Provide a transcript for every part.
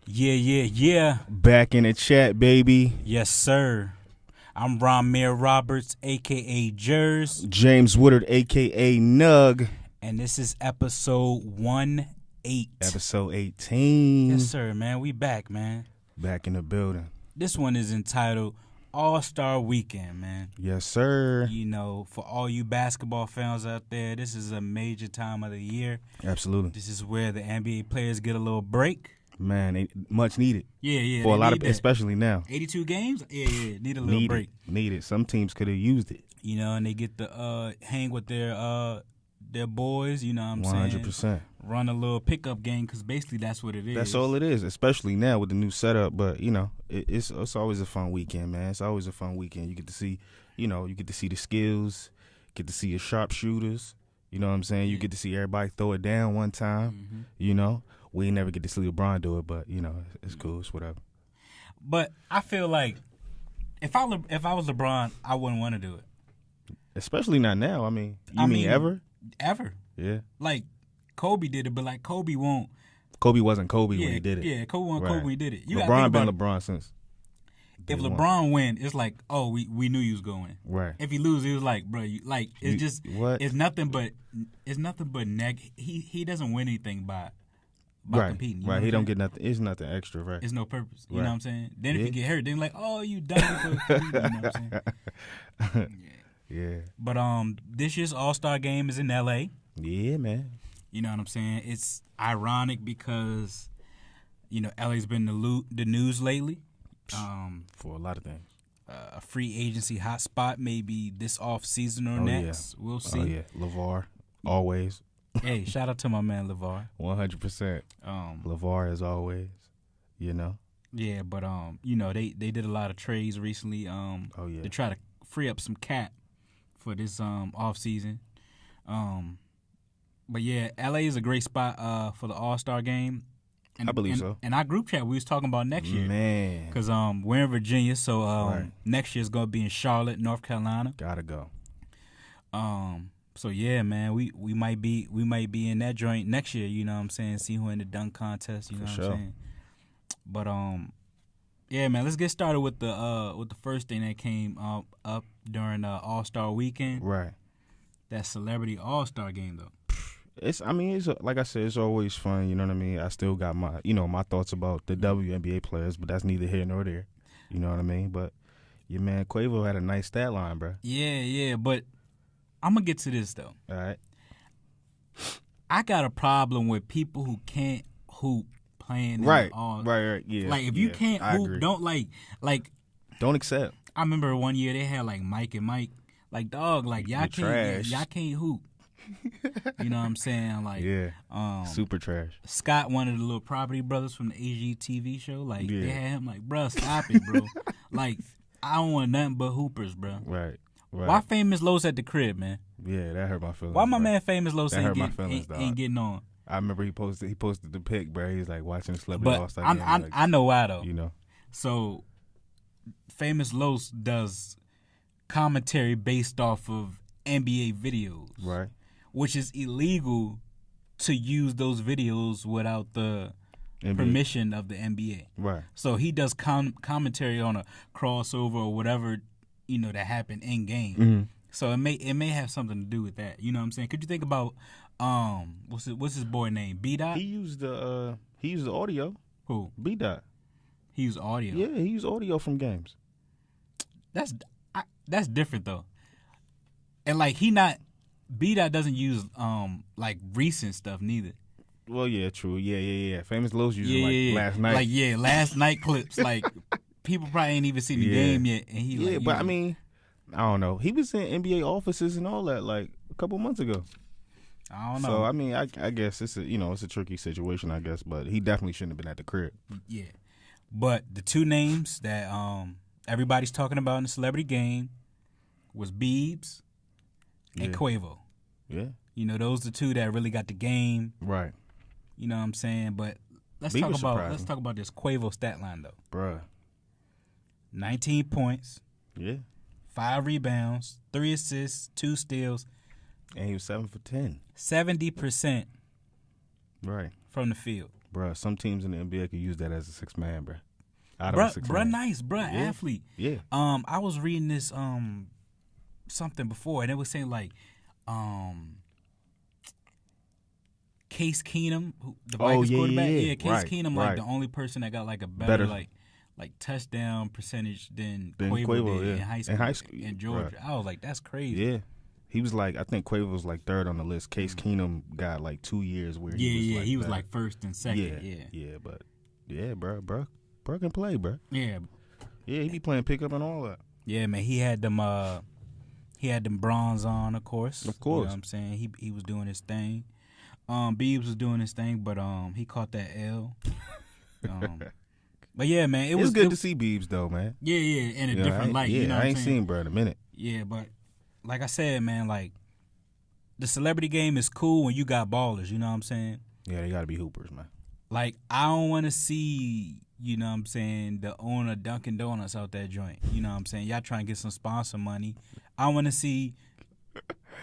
Yeah. Back in the chat, baby. Yes, sir. I'm Ramir Roberts, a.k.a. Jers. James Woodard, a.k.a. Nug. And this is episode 18. Episode 18. Yes, sir, man. We back, man. Back in the building. This one is entitled All-Star Weekend, man. Yes, sir. You know, for all you basketball fans out there, this is a major time of the year. Absolutely. This is where the NBA players get a little break. Man, they much needed. Yeah. For a lot of, especially now. 82 games? Yeah. Need a little break. Needed. Some teams could have used it. You know, and they get to hang with their boys, you know what I'm 100%. saying? Run a little pickup game, because basically that's what it is. That's all it is, especially now with the new setup. But, you know, it's always a fun weekend, man. It's always a fun weekend. You get to see, the skills, get to see your sharpshooters. You know what I'm saying? You get to see everybody throw it down one time, you know. We never get to see LeBron do it, but, you know, it's cool. It's whatever. But I feel like if I was LeBron, I wouldn't want to do it. Especially not now. I mean, you mean ever? Ever. Yeah. Like, Kobe did it, but, like, Kobe won't. Kobe wasn't Kobe when he did it. Yeah, Kobe wasn't Kobe when he did it. LeBron been LeBron since. If LeBron win, it's like, oh, we knew you was going. Right. If he lose, it was like, bro, it's nothing but he doesn't win anything by competing. Right. He don't get nothing. It's nothing extra. Right. It's no purpose. You know what I'm saying? Then if you get hurt, then like, oh, you done for you know what I'm saying? Yeah. But this year's All-Star game is in L.A. Yeah, man. You know what I'm saying? It's ironic because, you know, L.A.'s been the news lately. For a lot of things. A free agency hotspot maybe this off season or next. Yeah. We'll see. Oh yeah, LeVar always. Hey, shout out to my man LeVar. 100%. LeVar as always. You know. Yeah, but you know they did a lot of trades recently. To try to free up some cap for this off season. But yeah, LA is a great spot for the All-Star game. I believe so. And our group chat, we was talking about next year. Man. Because we're in Virginia, so next year's going to be in Charlotte, North Carolina. Gotta go. So, yeah, man, we might be in that joint next year, you know what I'm saying? See who in the dunk contest, you know what I'm saying? But, yeah, man, let's get started with the first thing that came up during the All-Star weekend. Right. That Celebrity All-Star game, though. It's like I said, it's always fun. You know what I mean. I still got my thoughts about the WNBA players, but that's neither here nor there. You know what I mean. But your man Quavo had a nice stat line, bro. Yeah. But I'm gonna get to this though. All right. I got a problem with people who can't hoop playing. Right. Yeah. Like if you can't hoop, don't don't accept. I remember one year they had like Mike and Mike, like dog, like y'all can't hoop. You know what I'm saying? Like, super trash. Scott, one of the little Property Brothers from the AGTV show, like they had him like, bro, stop it, bro. Like, I don't want nothing but hoopers, bro. Right. Why Famous Los at the crib, man? Yeah, that hurt my feelings. Why my man Famous Los ain't getting on? I remember he posted the pic, bro. He's like watching the Celebrity All-Star game. Like, I know why though. You know. So, Famous Los does commentary based off of NBA videos. Right. Which is illegal to use those videos without the permission of the NBA. Right. So he does commentary on a crossover or whatever, you know, that happened in game. Mm-hmm. So it may have something to do with that. You know what I'm saying? Could you think about what's his boy name? B-Dot? He used the audio. Who? B-Dot. He used audio. Yeah, he used audio from games. That's different though. And like B-Dot doesn't use like recent stuff neither. Well, yeah, true. Yeah. Famous Los using last night. Like last night clips. Like people probably ain't even seen the game yet, and he but I mean, I don't know. He was in NBA offices and all that like a couple months ago. I don't know. So I mean, I guess it's a tricky situation, I guess, but he definitely shouldn't have been at the crib. Yeah, but the two names that everybody's talking about in the celebrity game was Biebs and Quavo. Yeah. You know, those are the two that really got the game. Right. You know what I'm saying? But let's talk about this Quavo stat line though. Bruh. 19 points. Yeah. 5 rebounds, 3 assists, 2 steals. And he was 7 for 10. 70%. Right. From the field. Bruh, some teams in the NBA could use that as a 6-man, bruh. Bruh, nice, bruh, yeah. athlete. Yeah. I was reading this something before, and it was saying like Case Keenum, the Vikings quarterback. Yeah, Case Keenum, like the only person that got like a better like touchdown percentage than Quavo did in high school in Georgia. Right. I was like, that's crazy. Yeah. He was like, I think Quavo was like third on the list. Case Keenum got like 2 years where he was like first and second. Yeah, but yeah, bro can play, bro. Yeah, he be playing pickup and all that. Yeah, man, he had them bronze on, of course. Of course, you know what I'm saying, he was doing his thing. Biebs was doing his thing, but he caught that L. But yeah, man, it was good to see Biebs though, man. Yeah, in a different light. Yeah, you know I ain't seen bro in a minute. Yeah, but like I said, man, like the celebrity game is cool when you got ballers. You know what I'm saying? Yeah, they gotta be hoopers, man. Like I don't want to see, you know what I'm saying, the owner of Dunkin' Donuts out that joint. You know what I'm saying? Y'all trying to get some sponsor money. I want to see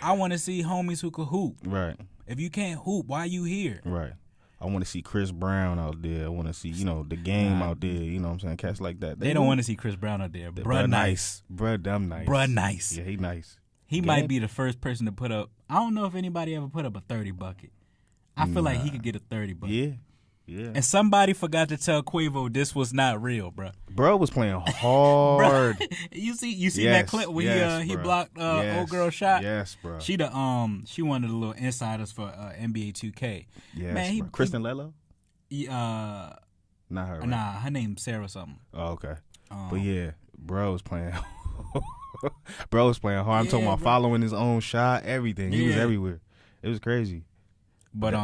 homies who could hoop. Right. If you can't hoop, why you here? Right. I want to see Chris Brown out there. I want to see, the game out there. You know what I'm saying? Cats like that. They don't want to see Chris Brown out there. Bruh nice. Bruh dumb nice. Bruh nice. Yeah, he nice. He might be the first person to put up. I don't know if anybody ever put up a 30 bucket. I feel like he could get a 30 bucket. Yeah. And somebody forgot to tell Quavo this was not real, bro. Bro was playing hard. you see that clip where he blocked old girl shot? Yes, bro. She one of the little insiders for NBA 2K. Yes, man. Kristen Lello? Not her. Right? Nah, her name's Sarah something. Oh, okay. But yeah, bro was playing. Bro was playing hard. I'm talking about following his own shot, everything. He was everywhere. It was crazy. But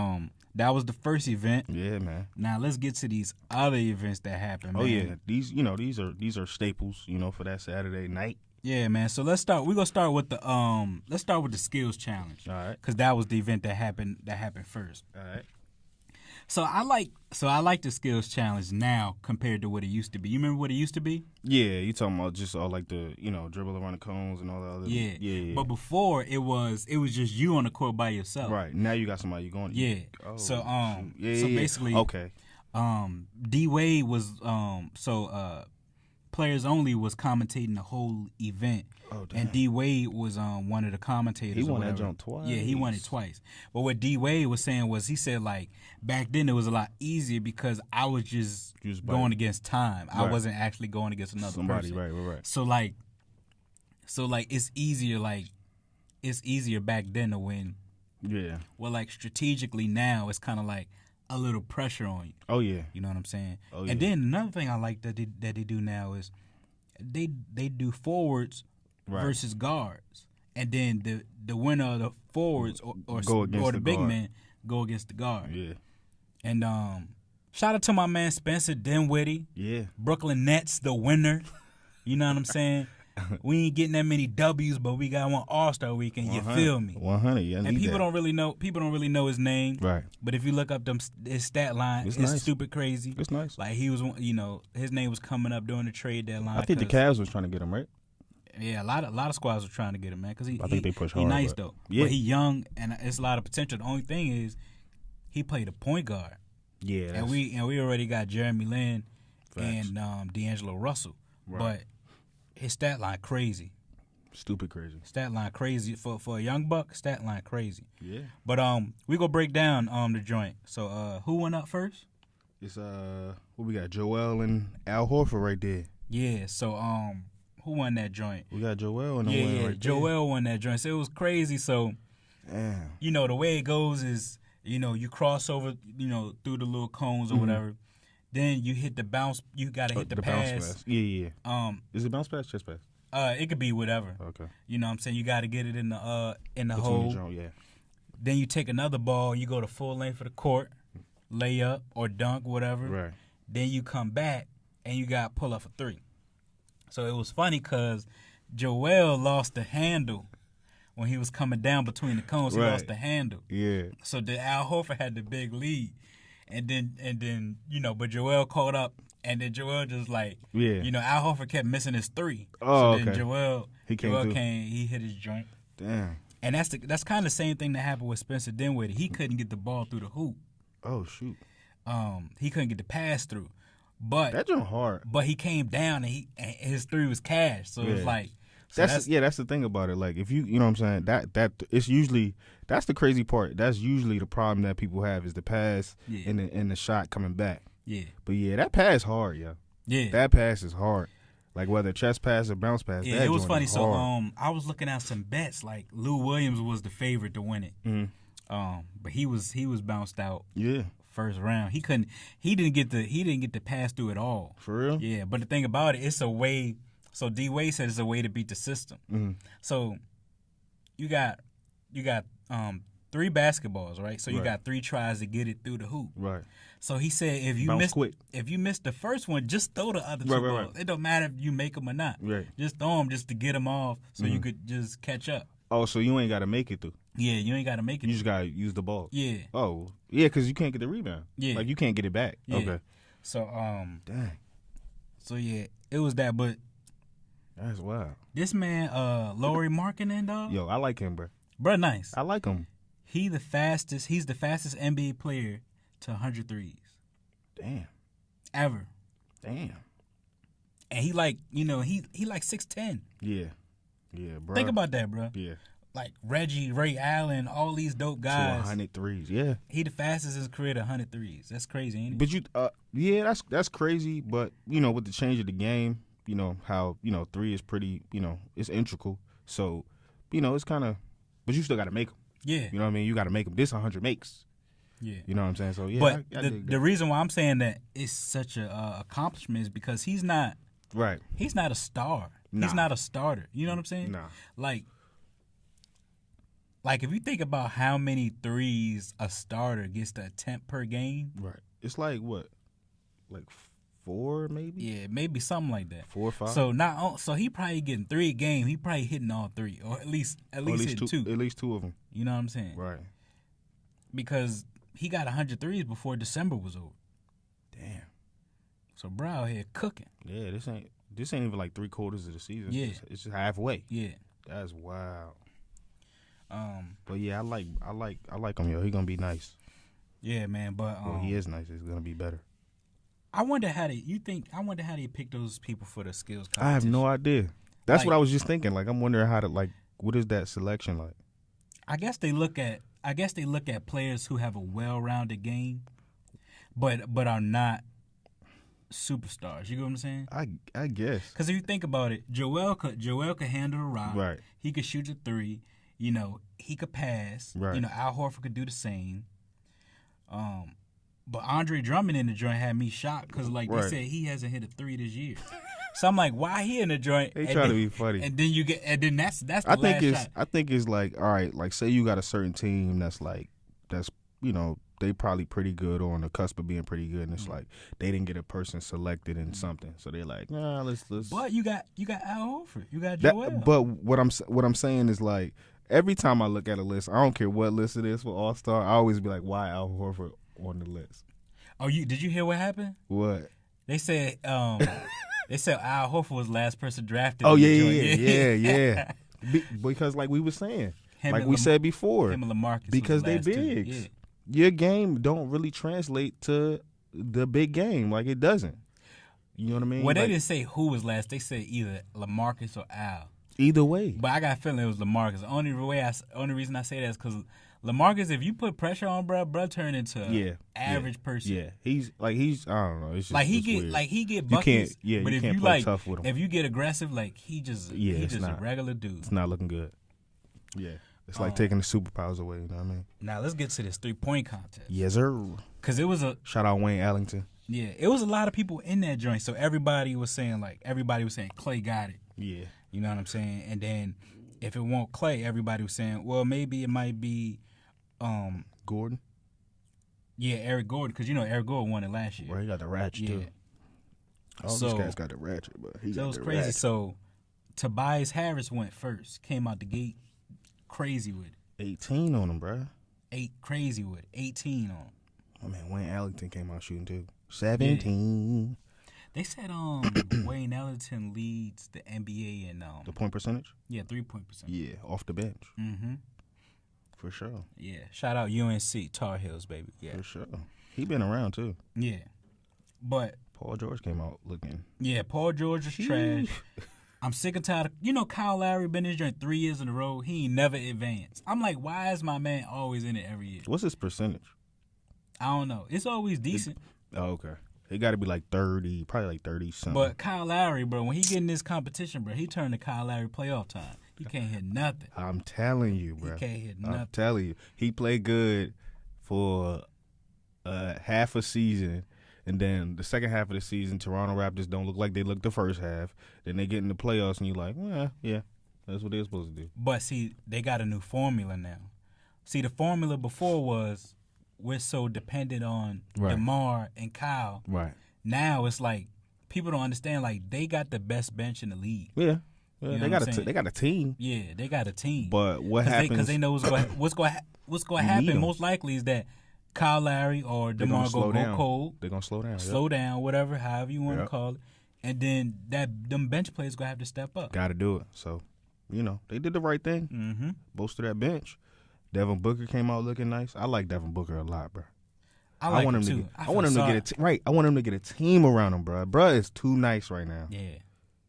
that was the first event. Yeah, man. Now let's get to these other events that happened. Oh man. yeah, these are staples, for that Saturday night. Yeah, man. So let's start. We're gonna start with the skills challenge. All right. Because that was the event that happened first. All right. So I like the skills challenge now compared to what it used to be. You remember what it used to be? Yeah, you talking about just all like the dribble around the cones and all that other. Yeah. But before it was just you on the court by yourself. Right. Now you got somebody going. Yeah. Oh, so basically, okay. D Wade was Players Only was commentating the whole event. Oh, damn. And D Wade was one of the commentators. He won that jump twice. Yeah, he won it twice. But what D Wade was saying was, he said like back then it was a lot easier because I was just going against time. Right. I wasn't actually going against somebody. Right. So it's easier back then to win. Yeah. Well, like strategically now it's kind of like a little pressure on you. Oh yeah. You know what I'm saying? Oh yeah. And then another thing I like that they do now is they do forwards versus guards, and then the winner of the forwards or the big man go against the guard. Yeah. And shout out to my man Spencer Dinwiddie. Yeah. Brooklyn Nets, the winner. You know what I'm saying? We ain't getting that many W's, but we got one All-Star weekend. You feel me? 100. Yeah. And people don't really know his name. Right. But if you look up his stat line, it's nice. Stupid crazy. It's nice. Like he was, his name was coming up during the trade deadline. I think the Cavs was trying to get him, right? Yeah, a lot of squads were trying to get him, man. Because I think they push hard. He nice though. Yeah. But he young and it's a lot of potential. The only thing is, he played a point guard. Yeah. And we already got Jeremy Lin and D'Angelo Russell. Right. But his stat line crazy. Stupid crazy. Stat line crazy for a young buck. Stat line crazy. Yeah. But we gonna break down the joint. So who went up first? It's what we got, Joel and Al Horford right there. Yeah. So who won that joint? We got Joel and Joel won that joint. So it was crazy. So damn. The way it goes is you cross over through the little cones or whatever. Then you hit the bounce. You gotta hit the pass. Bounce pass. Yeah. Is it bounce pass, chest pass? It could be whatever. Okay. You know what I'm saying? You got to get it in the hole. Yeah. Then you take another ball, you go to full length of the court, lay up or dunk, whatever. Right. Then you come back and you got pull up for three. So it was funny because Joel lost the handle when he was coming down between the cones. He lost the handle. Yeah. So Al Horford had the big lead, and then but Joel caught up. And then Joel just Al Horford kept missing his three. Oh, so then okay. Joel came, he hit his joint. Damn. And that's kind of the same thing that happened with Spencer Dinwiddie. He couldn't get the ball through the hoop. Oh, shoot. he couldn't get the pass through. But That joint hard. But he came down and his three was cash. So it was like that's the thing about it. Like if you know what I'm saying, that it's usually that's the crazy part. That's usually the problem that people have is the pass and the shot coming back. Yeah. But yeah, that pass hard, yo. Yeah. That pass is hard. Like whether chest pass or bounce pass. Yeah, that it was funny. So hard. I was looking at some bets. Like Lou Williams was the favorite to win it. Mm-hmm. But he was bounced out. Yeah. First round. He didn't get the pass through at all. For real? Yeah, but the thing about it, it's a way. So D Wade said it's a way to beat the system. Mm-hmm. So you got 3 basketballs, right? So you got 3 tries to get it through the hoop. Right. So he said if you miss the first one, just throw the other 2 balls. Right. It don't matter if you make them or not. Right. Just throw them just to get them off so you could just catch up. Oh, so you ain't got to make it through. Yeah, you ain't got to make it. You just got to use the ball. Yeah. Oh, yeah, because you can't get the rebound. Yeah. Like you can't get it back. Yeah. Okay. So dang. So yeah, it was that, but that's wild. This man, Lauri Markkanen, dog. Yo, I like him, bro. Bro, nice. I like him. He's the fastest NBA player to 100 threes. Damn. Ever. Damn. And he like 6'10". Yeah. Yeah, bro. Think about that, bro. Yeah. Like Reggie, Ray Allen, all these dope guys. 100 threes, yeah. He the fastest in his career to 100 threes. That's crazy, ain't it? But yeah, that's crazy. But with the change of the game, how 3 is pretty, it's integral. So, it's kind of, but you still got to make them. Yeah. You know what I mean? You got to make them. This 100 makes. Yeah. You know what I'm saying? So yeah. But I the reason why I'm saying that it's such a accomplishment is because he's not. Right. He's not a star. Nah. He's not a starter. You know what I'm saying? Nah. Like if you think about how many threes a starter gets to attempt per game. Right. It's like what? Like 4 maybe? Yeah, maybe something like that. 4 or 5. So he probably getting 3 a game. He probably hitting all 3, or at least hitting 2. At least 2 of them. You know what I'm saying? Right. Because he got 100 threes before December was over. Damn. So bro out here cooking. Yeah, this ain't even like 3/4 of the season. Yeah. It's just halfway. Yeah. That's wild. But yeah, I like him, yo. He gonna be nice. Yeah, man. But he is nice. It's gonna be better. I wonder how they pick those people for the skills competition. I have no idea. That's what I was just thinking. Like, I'm wondering how to what is that selection like? I guess they look at players who have a well-rounded game, but are not superstars. You get what I'm saying? I guess. Because if you think about it, Joel could handle the rock. Right. He could shoot a 3. He could pass. Right. Al Horford could do the same. But Andre Drummond in the joint had me shocked because, they said he hasn't hit a 3 this year. So I'm like, why he in the joint? They try to be funny. And then that's the last shot. I think it's like, all right, like say you got a certain team that's they probably pretty good or on the cusp of being pretty good, and it's like they didn't get a person selected in something, so they're like, nah, let's. But you got Al Horford, you got Joel. But what I'm saying is like every time I look at a list, I don't care what list it is for All Star, I always be like, why Al Horford on the list? Oh, did you hear what happened? What they said? They said Al Horford was the last person drafted. Oh yeah. Because like we were saying, we said before, him and LaMarcus because they bigs. Yeah. Your game don't really translate to the big game. Like it doesn't. You know what I mean? Well, they didn't say who was last. They said either LaMarcus or Al. Either way. But I got a feeling it was LaMarcus. The only reason I say that is because LaMarcus, if you put pressure on bro turn into an average person. Yeah, he's I don't know. It's just, he get buckets. But you can't play tough with him. If you get aggressive, he just a regular dude. It's not looking good. Yeah. It's like taking the superpowers away, you know what I mean? Now let's get to this 3-point contest. Yes, sir. Because it was shout out Wayne Allington. Yeah, it was a lot of people in that joint. So everybody was saying Clay got it. Yeah. You know what I'm saying? And then if it won't Clay, everybody was saying, well, maybe it might be Gordon. Yeah, Eric Gordon, because Eric Gordon won it last year. Well, he got the ratchet too. All these guys got the ratchet, but he got the ratchet. It was crazy. Ratchet. So Tobias Harris went first, came out the gate. Crazy with it. 18 on him, bro. 18 on him. Oh man, Wayne Allington came out shooting too. 17. Yeah. They said Wayne Allington leads the NBA in the point percentage. Yeah, 3-point percentage. Yeah, off the bench. Mm-hmm. For sure. Yeah, shout out UNC Tar Heels, baby. Yeah, for sure. He been around too. Yeah, but Paul George came out looking. Yeah, Paul George is trash. I'm sick and tired of, Kyle Lowry been in this joint 3 years in a row. He ain't never advanced. I'm like, why is my man always in it every year? What's his percentage? I don't know. It's always decent. Okay. It got to be like 30, probably like 30 something. But Kyle Lowry, bro, when he get in this competition, bro, he turned to Kyle Lowry playoff time. He can't hit nothing. I'm telling you, bro. He can't hit nothing. I'm telling you. He played good for half a season. And then the second half of the season, Toronto Raptors don't look like they looked the first half. Then they get in the playoffs, and you're like, well, yeah, that's what they're supposed to do. But, see, they got a new formula now. See, the formula before was we're so dependent on DeMar and Kyle. Right. Now it's like people don't understand, like, they got the best bench in the league. Yeah. They got a team. Yeah, they got a team. But what happens? Because they know what's going to happen most likely is that Kyle Lowry or DeMar go cold. They're going to slow down. Slow down, whatever, however you want to call it. And then them bench players going to have to step up. Got to do it. So, they did the right thing. Mm-hmm. Boasted that bench. Devin Booker came out looking nice. I like Devin Booker a lot, bro. I want him too. I want him to get I want him to get a team around him, bro. Bro is too nice right now. Yeah.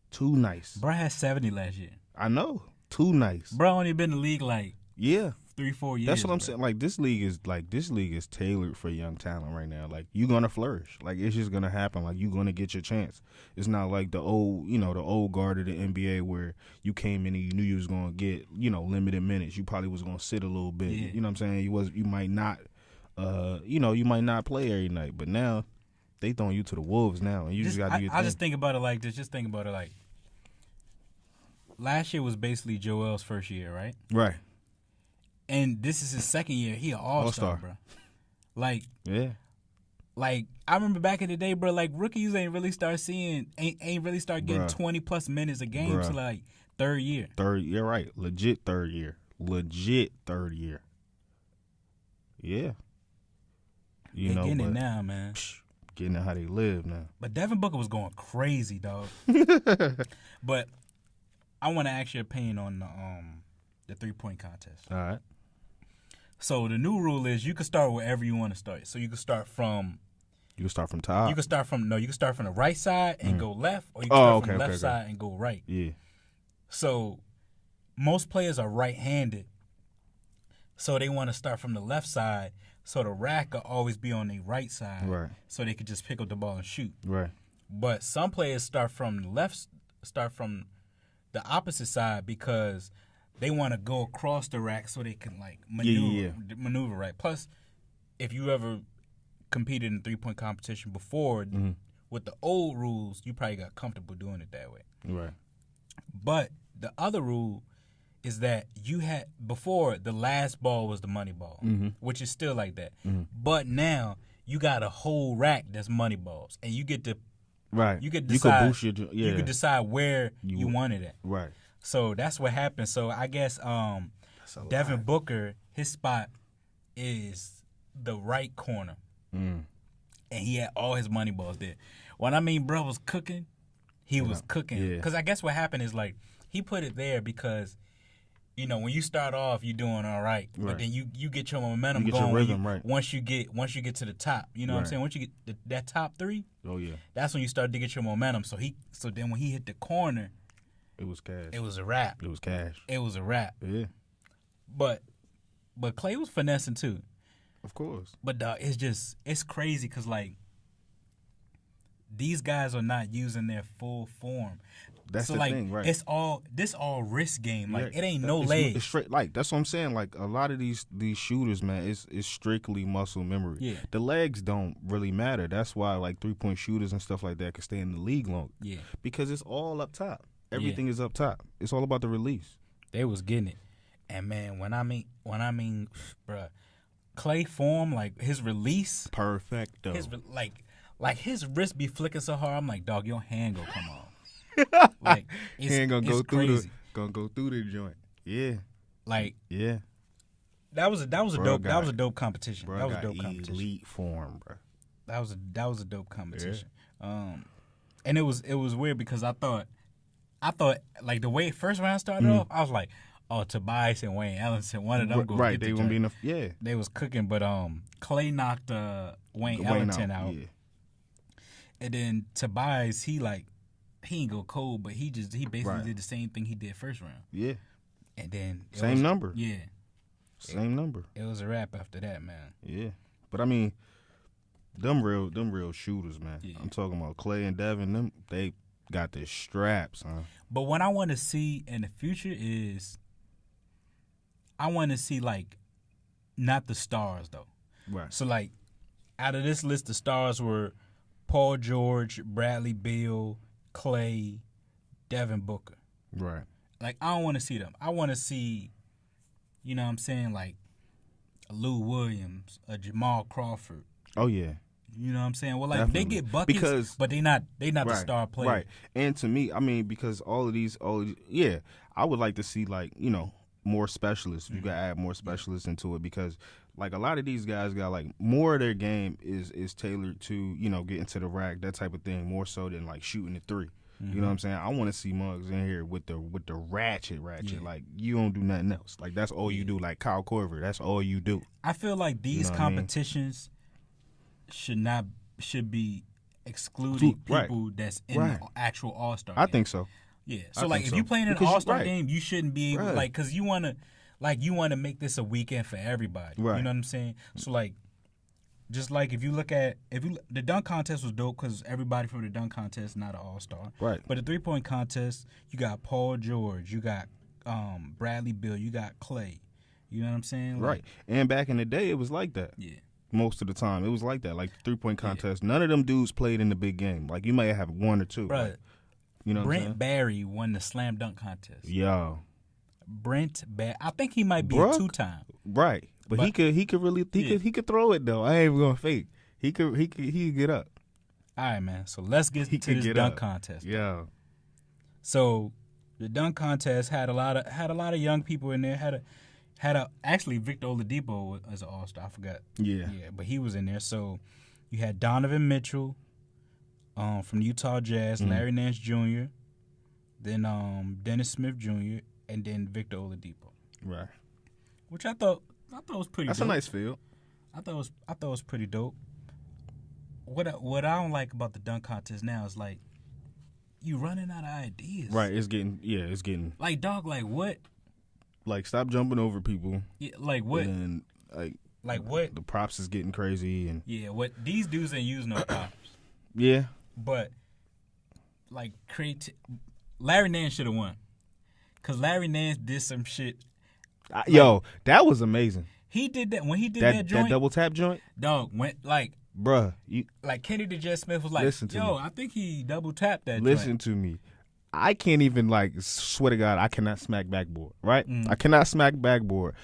Too nice. Bro had 70 last year. I know. Too nice. Bro only been in the league like 3-4 years. That's what I'm saying. Like this league is tailored for young talent right now. Like you're gonna flourish. Like it's just gonna happen. Like you're gonna get your chance. It's not like the old guard of the NBA where you came in and you knew you was gonna get limited minutes. You probably was gonna sit a little bit. Yeah. You know what I'm saying? You might not. You might not play every night. But now they throwing you to the wolves now, and you just got to do your thing. I just think about it like this. Just think about it like last year was basically Joel's first year, right? Right. And this is his second year. He an all-star, bro. Like, yeah. Like, I remember back in the day, bro, like, rookies ain't really start getting 20-plus minutes a game till, like, third year. You're right. Legit third year. Yeah. They getting it now, man. Getting it how they live now. But Devin Booker was going crazy, dog. But I want to ask your opinion on the 3-point contest. All right. So the new rule is you can start wherever you want to start. So you can start from. You can start from top. You can start from the right side and go left, or you can start from the left side and go right. Yeah. So most players are right-handed, so they want to start from the left side, so the rack will always be on the right side, right? So they could just pick up the ball and shoot, right? But some players start from the opposite side because they want to go across the rack so they can like maneuver right. Plus, if you ever competed in a 3-point competition before with the old rules, you probably got comfortable doing it that way, right? But the other rule is that you had before the last ball was the money ball, which is still like that. But now you got a whole rack that's money balls, and you get to You could decide. You could decide where you want it at. Right. So that's what happened. So I guess Devin Booker, his spot is the right corner, and he had all his money balls there. When I mean, bro was cooking, he was cooking. Because I guess what happened is like he put it there because, when you start off, you're doing all right, but then you get your momentum going. Your rhythm, once you get to the top, you know what I'm saying. Once you get that top three, that's when you start to get your momentum. So then when he hit the corner, it was cash. It was a wrap. It was cash. It was a wrap. Yeah. But Clay was finessing too. Of course. But dog, it's crazy because like these guys are not using their full form. That's the thing, right? This all wrist game. Like it ain't no legs. It's straight. Like that's what I'm saying. Like a lot of these shooters, man, it's strictly muscle memory. Yeah. The legs don't really matter. That's why like 3-point shooters and stuff like that can stay in the league long. Yeah. Because it's all up top. Everything is up top. It's all about the release. They was getting it, and man, when I mean, bruh, Clay form, like his release, perfecto. Like his wrist be flicking so hard. I'm like, dog, your hand go come on. Like hand gonna go crazy. Go through the joint. Yeah. Like That was a dope competition. Bro, that was a dope competition. Elite form, bro. That was a dope competition. Yeah. And it was weird because I thought like the way first round started off, I was like, Tobias and Wayne Ellington. One of them right. They gonna be enough. Yeah, they was cooking, but Clay knocked Wayne Ellington out. Yeah. And then Tobias, he ain't go cold, but he basically did the same thing he did first round. Yeah. And then same number. Yeah. Same number. It was a wrap after that, man. Yeah. But I mean, them real shooters, man. Yeah. I'm talking about Clay and Devin, they got the straps, huh? But what I want to see in the future is I want to see not the stars though. Right. So out of this list, the stars were Paul George, Bradley Beal, Clay, Devin Booker. Right. I don't want to see them. I want to see, you know what I'm saying, a Lou Williams, a Jamal Crawford. Oh yeah. You know what I'm saying? Well, Definitely. they get buckets, but they not the star player. Right. And to me, I mean, because all of these, yeah, I would like to see more specialists. You gotta add more specialists into it because a lot of these guys got more of their game is tailored to getting to the rack, that type of thing, more so than shooting the three. You know what I'm saying? I want to see Muggs in here with the ratchet. Yeah. You don't do nothing else. That's all you do. Like Kyle Korver, that's all you do. I feel like these competitions should be excluding people that's in the actual All-Star game. I think so. Yeah. So if you're playing in an All-Star game, you shouldn't be able because you want to make this a weekend for everybody. Right. You know what I'm saying? So just if you look at the dunk contest was dope because everybody from the dunk contest not an all-star. Right. But the 3-point contest, you got Paul George, you got Bradley Beal, you got Clay. You know what I'm saying? Right. And back in the day, it was like that. Yeah. Most of the time, it was like that. The 3-point contest. None of them dudes played in the big game. You might have one or two. Right. You know what I'm saying? Brent Barry won the slam dunk contest. Yo. Brent Barry. I think he might be a two-time. Right. But he could throw it though. I ain't even gonna fake. He could get up. All right, man. So let's get to this dunk contest. Yeah. So the dunk contest had a lot of young people in there. Actually Victor Oladipo as an all-star. I forgot. Yeah. Yeah, but he was in there. So you had Donovan Mitchell, from the Utah Jazz, Larry Nance Jr., then Dennis Smith Jr., and then Victor Oladipo. Right. Which I thought was pretty dope. That's a nice field. I thought it was pretty dope. What I don't like about the dunk contest now is you running out of ideas. Right, it's getting dog, what? Stop jumping over people. Yeah, what? And what? The props is getting crazy and what these dudes ain't use no props. Yeah. But Larry Nance should have won. Cause Larry Nance did some shit. That was amazing. He did that when he did that joint. That double tap joint? Dog, went bruh, Kenny J. Smith was listen to me. I think he double tapped that Listen joint. to me. I can't even swear to God, I cannot smack backboard, right? I cannot smack backboard.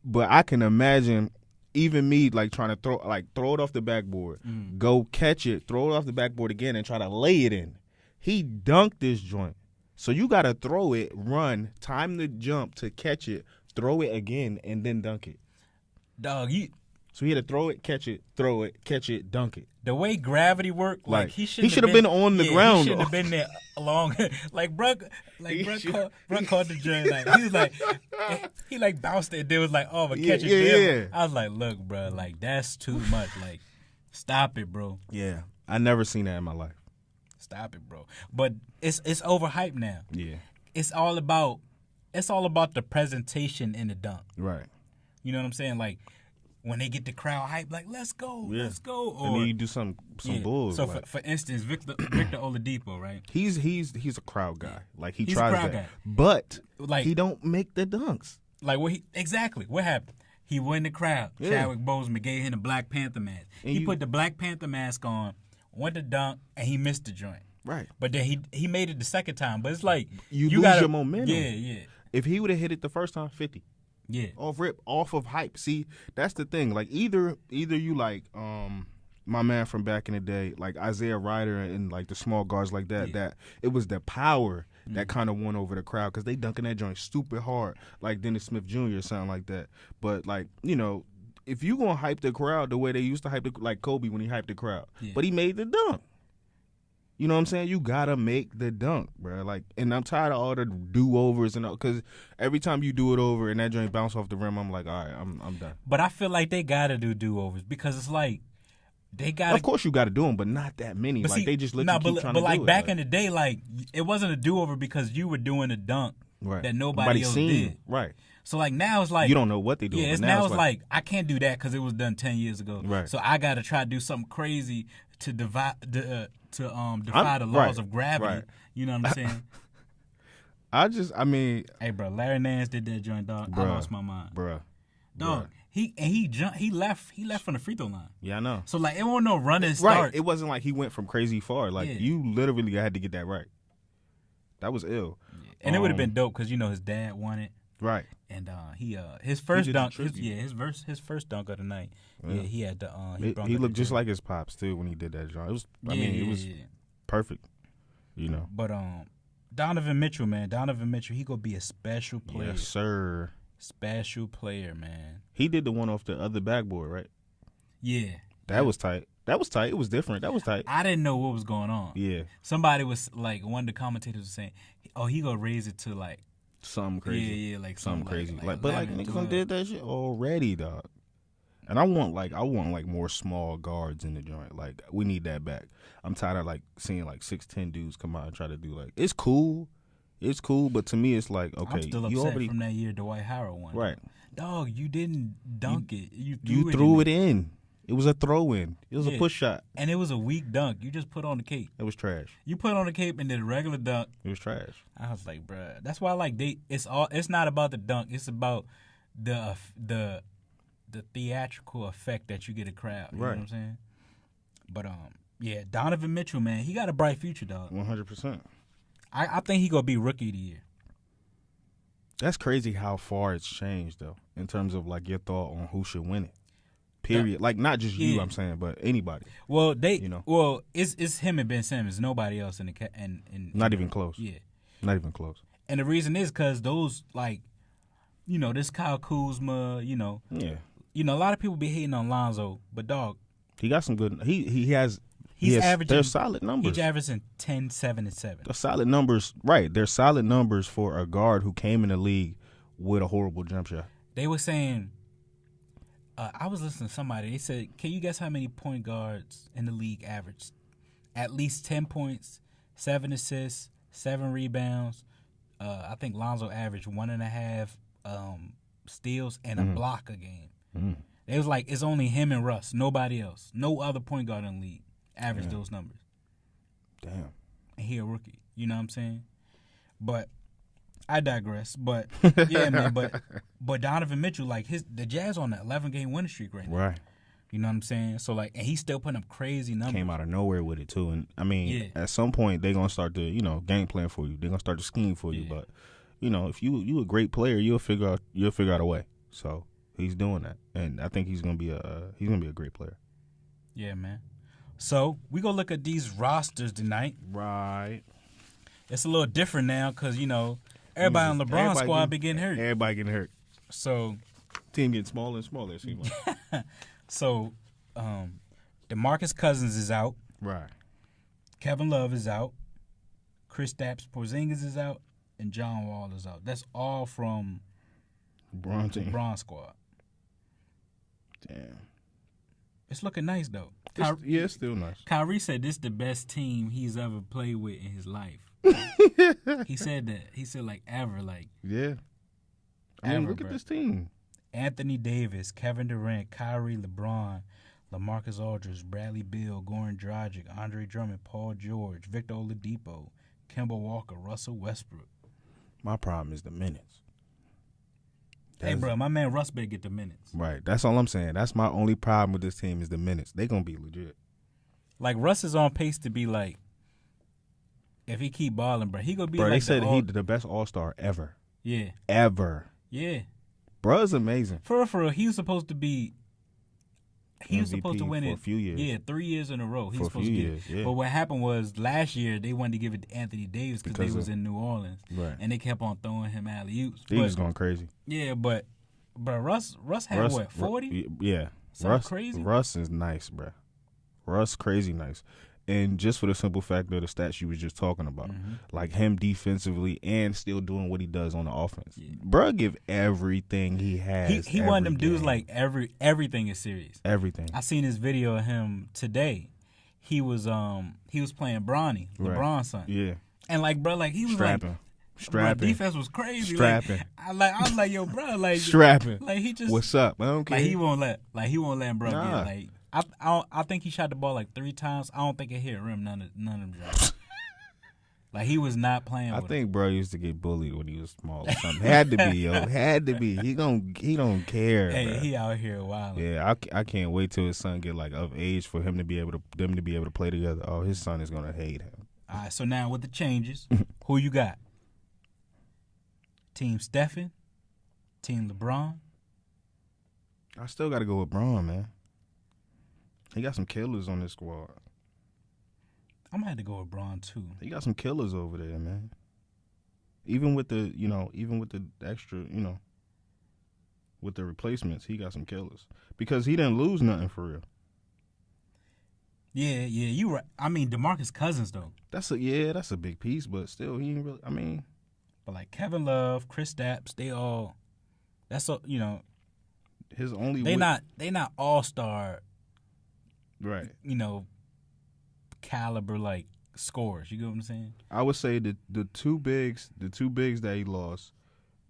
But I can imagine even me trying to throw it off the backboard, go catch it, throw it off the backboard again and try to lay it in. He dunked this joint. So you got to throw it, run, time the jump to catch it, throw it again, and then dunk it. Dog, So he had to throw it, catch it, throw it, catch it, dunk it. The way gravity worked, he should have been on the ground. He should have been there along. Bruh caught the joint. He was he bounced it. Then was oh, but catch it. Yeah. I was look, bro, that's too much. Stop it, bro. Yeah, I never seen that in my life. Stop it, bro. But it's overhyped now. Yeah. It's all about the presentation in the dunk. Right. You know what I'm saying? When they get the crowd hype, let's go, let's go. Or, and then you do some bulls. So for instance, Victor Oladipo, right? He's a crowd guy. He he's tries a crowd that. Guy. But he don't make the dunks. What happened? He won the crowd. Yeah. Chadwick Boseman gave him the Black Panther mask. And he put the Black Panther mask on, went to dunk, and he missed the joint. Right. But then he made it the second time. But it's you lose your momentum. Yeah. If he would have hit it the first time, 50. Yeah. Off of hype. See, that's the thing. Either you my man from back in the day, Isaiah Ryder and the small guards that it was the power that kind of won over the crowd because they dunking that joint stupid hard, Dennis Smith Jr. or something like that. But if you gonna hype the crowd the way they used to hype Kobe when he hyped the crowd, but he made the dunk. You know what I'm saying? You gotta make the dunk, bro. Like, and I'm tired of all the do-overs and all, because every time you do it over and that joint bounce off the rim, I'm like, all right, I'm done. But I feel like they gotta do-overs because it's like they gotta. Of course, you gotta do them, but not that many. Like, they just let you keep trying to do it. But like back in the day, like it wasn't a do-over because you were doing a dunk that nobody else did. Right. So like now it's like you don't know what they do. Yeah, now it's like I can't do that because it was done 10 years ago. Right. So I gotta try to do something crazy to defy the laws of gravity. Right. You know what I'm saying? I mean, hey, bro, Larry Nance did that joint, dog. I lost my mind, bro. Dog, he left from the free throw line. Yeah, I know. So like it wasn't no run and start. Right. It wasn't like he went from crazy far. Like you literally had to get that right. That was ill. Yeah. And it would have been dope because his dad won it. Right. And his first dunk, his first dunk of the night. Yeah, he had the he looked just like his pops too when he did that joint. It was it was perfect. But Donovan Mitchell, he gonna be a special player. Yes, sir. Special player, man. He did the one off the other backboard, right? Yeah. That was tight. It was different. That was tight. I didn't know what was going on. Yeah. Somebody was like, one of the commentators was saying, "Oh, he gonna raise it to like something crazy." Yeah, like something crazy. Like but like niggas did that shit already, dog. And I want more small guards in the joint. Like, we need that back. I'm tired of like seeing like 6'10" dudes come out and try to do like it's cool, but to me it's like, okay, I'm still upset from that year Dwight Howard one. Right. Dog, you didn't dunk it. You threw it in. It was a throw in. It was a push shot. And it was a weak dunk. You just put on the cape. It was trash. You put on the cape and did a regular dunk. It was trash. I was like, bruh. That's why it's not about the dunk. It's about the theatrical effect that you get a crowd. You know what I'm saying? But yeah, Donovan Mitchell, man, he got a bright future, dog. 100%. I think he gonna be rookie of the year. That's crazy how far it's changed though, in terms of like your thought on who should win it. Period. Like not just you, I'm saying, but anybody. Well, it's him and Ben Simmons. Nobody else in the not even close. Yeah, not even close. And the reason is because those this Kyle Kuzma, Yeah. A lot of people be hating on Lonzo, but dog, he got some good. He's averaging. They're solid numbers. He's averaging 10, 7, and 7. They're solid numbers, right? They're solid numbers for a guard who came in the league with a horrible jump shot. They were saying, I was listening to somebody. They said, "Can you guess how many point guards in the league average at least 10 points, 7 assists, 7 rebounds?" I think Lonzo averaged 1.5 steals and a block a game. It was like it's only him and Russ, nobody else, no other point guard in the league averaged those numbers. Damn. And he a rookie. You know what I'm saying? But I digress. But yeah, man. But Donovan Mitchell, like the Jazz on that 11-game winning streak right now. Right. You know what I'm saying? So like, and he's still putting up crazy numbers. Came out of nowhere with it too, and I mean, at some point they're gonna start to game plan for you. They're gonna start to scheme for you. But if you a great player, you'll figure out a way. So he's doing that, and I think he's gonna be a great player. Yeah, man. So we gonna look at these rosters tonight. Right. It's a little different now because everybody on LeBron's squad be getting hurt. Everybody getting hurt. So team getting smaller and smaller. It seems like. So, DeMarcus Cousins is out. Right. Kevin Love is out. Kristaps Porzingis is out, and John Wall is out. That's all from LeBron squad. Damn. It's looking nice though. It's still nice. Kyrie said this is the best team he's ever played with in his life. He said that. He said like ever, like yeah. Look at this team. Anthony Davis, Kevin Durant, Kyrie, LeBron, LaMarcus Aldridge, Bradley Beal, Goran Dragic, Andre Drummond, Paul George, Victor Oladipo, Kemba Walker, Russell Westbrook. My problem is the minutes. Hey, bro, my man Russ better get the minutes. Right. That's all I'm saying. That's my only problem with this team is the minutes. They going to be legit. Like, Russ is on pace to be like, if he keep balling, bro, he going to be they said he's the best all-star ever. Yeah. Ever. Yeah. Bruh's amazing. For real, he was supposed to be. He was supposed to win it for a few years. Yeah, 3 years in a row. He was supposed to get it. Yeah. But what happened was last year they wanted to give it to Anthony Davis because they was in New Orleans, right? And they kept on throwing him alley-oops. He was going crazy. Yeah, but Russ had what 40? Yeah, Something crazy. Russ is nice, bro. Russ crazy nice. And just for the simple fact of the stats you was just talking about, like him defensively and still doing what he does on the offense. Yeah. Bruh give everything he has. He one of them dudes like everything is serious. Everything. I seen this video of him today. He was playing Bronny, LeBron's son. Yeah. And like bro, like he was strapping. Bro, defense was crazy. Strapping. Like, I was like, yo, bro, like strapping. Like he just what's up? I don't care. Like he won't let bro get like. I think he shot the ball like 3 times. I don't think it hit rim none of them shots. Like he was not playing. I think bro used to get bullied when he was small or something. Had to be, yo. Had to be. He don't care. Hey, bro. he out here wild. Yeah, I can't wait till his son get like of age for him to be able to play together. Oh, his son is gonna hate him. All right, so now with the changes, who you got? Team Stephen, Team LeBron. I still got to go with Bron, man. He got some killers on this squad. I'm gonna have to go with Bron too. He got some killers over there, man. Even with the extra, with the replacements, he got some killers because he didn't lose nothing for real. Yeah, you right. I mean, DeMarcus Cousins though. That's a big piece, but still, he ain't really. I mean, but like Kevin Love, Chris Stapps, they all. That's all his only. They not all-star. Right. Caliber like scores. You get what I'm saying? I would say the two bigs that he lost,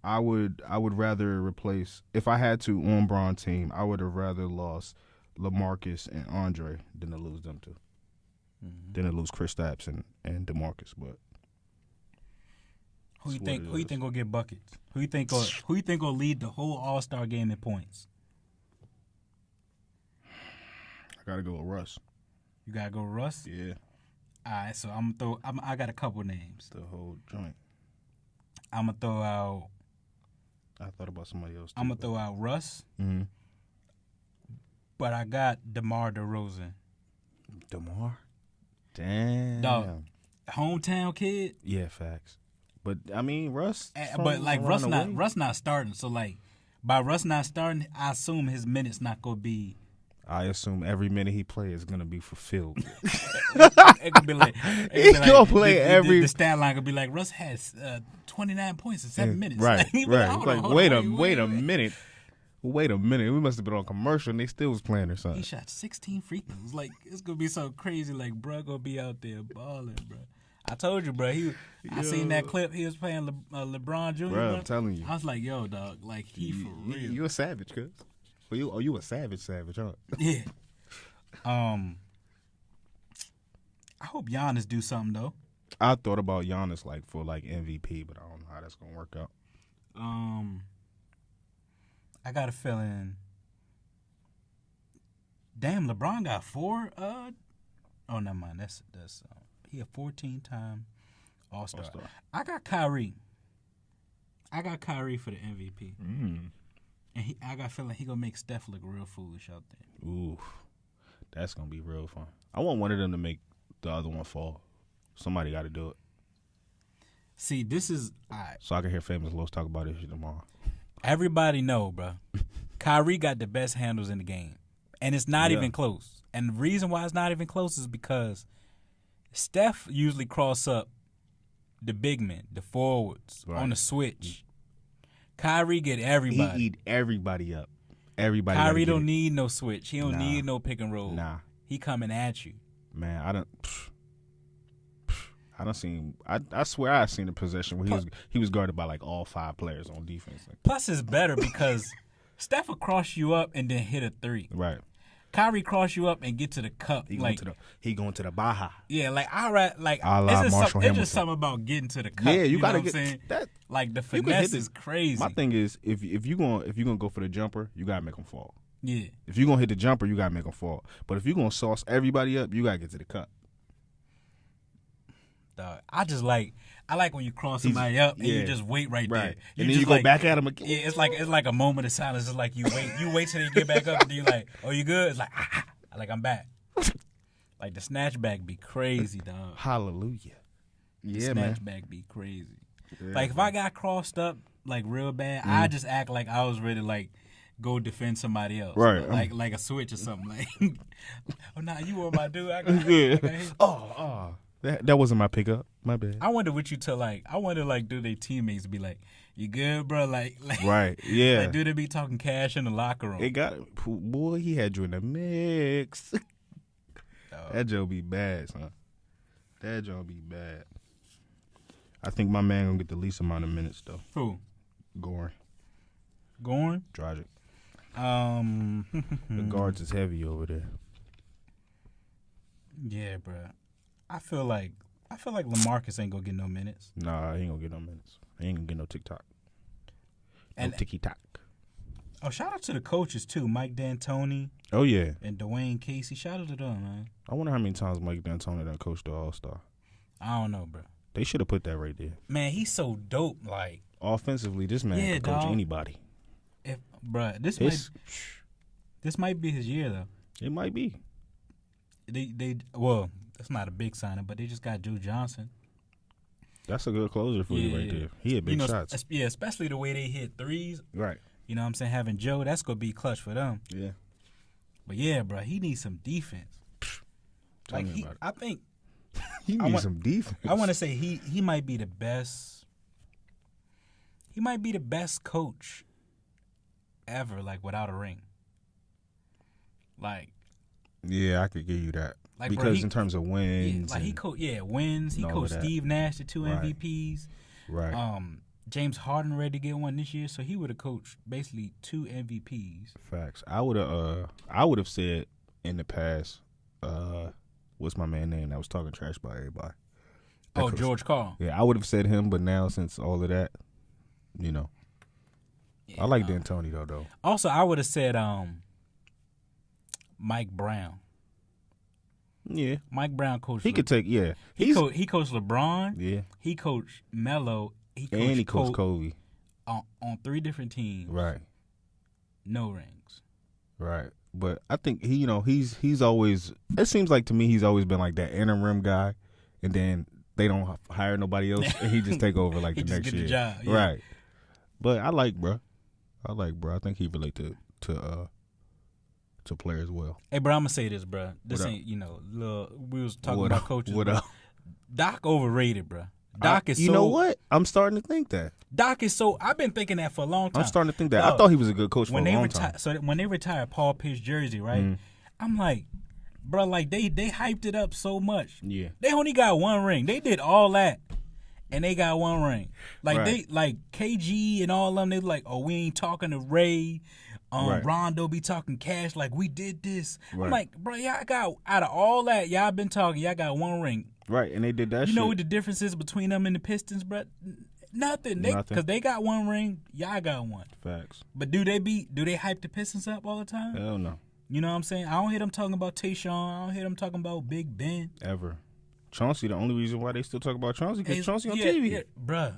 I would rather replace if I had to on Bron's team. I would have rather lost LaMarcus and Andre than to lose them two. Than to lose Chris Stapps and DeMarcus. But who you think will get buckets? Who you think will lead the whole All-Star game in points? I gotta go with Russ. You gotta go with Russ? Yeah. All right, so I got a couple names. The whole joint. I'm gonna throw out. I thought about somebody else too. I'm gonna throw out Russ. Mm-hmm. But I got DeMar DeRozan. DeMar? Damn. Dog, hometown kid. Yeah, facts. But I mean, Russ. But like Russ not starting. So like, by Russ not starting, I assume his minutes not gonna be. I assume every minute he plays is gonna be fulfilled. It could be like he's gonna play every. The stat line could be like Russ has 29 points in 7 minutes. Right, right. Like, wait a minute. Wait a minute. We must have been on commercial and they still was playing or something. He shot 16 free throws. Like it's gonna be so crazy. Like bro gonna be out there balling, bro. I told you, bro. I seen that clip. He was playing LeBron Jr. Bro, I'm telling you. I was like, yo, dog. Like he for real. You a savage, cuz. You a savage, huh? Yeah. I hope Giannis do something though. I thought about Giannis for MVP, but I don't know how that's gonna work out. I got a feeling. Damn, LeBron got 4. Oh, never mind. That's he a 14-time All-Star. I got Kyrie. For the MVP. And I got a feeling he gonna make Steph look real foolish out there. Ooh, that's gonna be real fun. I want one of them to make the other one fall. Somebody got to do it. See, this is right. So I can hear Famous Los talk about this shit tomorrow. Everybody know, bro. Kyrie got the best handles in the game, and it's not even close. And the reason why it's not even close is because Steph usually cross up the big men, the forwards on the switch. Kyrie get everybody. He eat everybody up. Everybody. Kyrie don't need no switch. He don't need no pick and roll. Nah. He coming at you. Man, I don't seen. I swear I seen a possession where he was guarded by all 5 players on defense. Plus, it's better because Steph will cross you up and then hit a 3. Right. Kyrie cross you up and get to the cup. He going to the Baja. Yeah, it's just something about getting to the cup. Yeah, you gotta get that. Like the finesse is crazy. My thing is, if you gonna go for the jumper, you gotta make them fall. Yeah. If you gonna hit the jumper, you gotta make them fall. But if you gonna sauce everybody up, you gotta get to the cup. Dog, I like when you cross somebody up and you just wait right there. And then you go back at him again. Yeah, it's like a moment of silence. It's like you wait till they get back up and then you're like, oh, you good? It's like, I'm back. Like the snatchback be crazy, dog. Hallelujah. The snatchback be crazy. Yeah, if I got crossed up real bad, I just act like I was ready to go defend somebody else. Right. Like a switch or something. Like, oh, nah, you were my dude. I got hit. Oh. That wasn't my pickup. My bad. I wonder what you tell, like, do their teammates be like, you good, bro? Like right, yeah. Like, do they be talking cash in the locker room? It got, boy, he had you in the mix. That Joe be bad, son. That Joe be bad. I think my man gonna get the least amount of minutes, though. Who? Goran. Dragic. The guards is heavy over there. Yeah, bro. I feel like LaMarcus ain't gonna get no minutes. Nah, he ain't gonna get no minutes. He ain't gonna get no TikTok. No ticky-tock. Oh, shout out to the coaches, too. Mike D'Antoni. Oh, yeah. And Dwayne Casey. Shout out to them, man. I wonder how many times Mike D'Antoni done coached the All-Star. I don't know, bro. They should have put that right there. Man, he's so dope. Like, offensively, this man can coach anybody. This might be his year, though. It might be. Well, that's not a big signing, but they just got Joe Johnson. That's a good closer for you right there. He had big shots. Yeah, especially the way they hit threes. Right. You know what I'm saying? Having Joe, that's going to be clutch for them. Yeah. But, yeah, bro, he needs some defense. Tell me about it. I think he needs some defense. I want to say he might be the best. He might be the best coach ever, like, without a ring. Like. Yeah, I could give you that. Like, because bro, in terms of wins. Yeah, like wins. He coached Steve Nash to 2 MVPs. Right. James Harden ready to get one this year, so he would have coached basically 2 MVPs. Facts. I would have said in the past, what's my man name that was talking trash about everybody? George Karl. Yeah, I would have said him, but now since all of that, you know. Yeah, I like D'Antoni though. Also, I would have said Mike Brown. Yeah, Mike Brown coached. He could take. Yeah, he coached LeBron. Yeah, he coached Melo. He coached Kobe on 3 different teams. Right. No rings. Right, but I think he's always. It seems like to me he's always been like that interim guy, and then they don't hire nobody else, and he just take over like the next year. The job. Yeah. Right. But I like bro. I think he relate to players well. Hey, bro, I'm gonna say this, bro. This ain't we was talking about coaches. What up? Doc overrated, bro. Doc is. You know what? I'm starting to think that. Doc is so. I've been thinking that for a long time. I'm starting to think that. I thought he was a good coach for a long time. So when they retired Paul Pierce jersey, right? I'm like, bro, like they hyped it up so much. Yeah. They only got 1 ring. They did all that, and they got 1 ring. Like they like KG and all of them. They like, oh, we ain't talking to Ray. Rondo be talking cash like we did this. Right. I'm like, bro, y'all got out of all that y'all been talking, y'all got 1 ring. Right, and they did that. You know what the difference is between them and the Pistons, bro? Nothing. Because they got 1 ring, y'all got 1. Facts. But do they hype the Pistons up all the time? Hell no. You know what I'm saying? I don't hear them talking about Tayshaun. I don't hear them talking about Big Ben. Ever. Chauncey, the only reason why they still talk about Chauncey because Chauncey on TV. Yeah, bruh.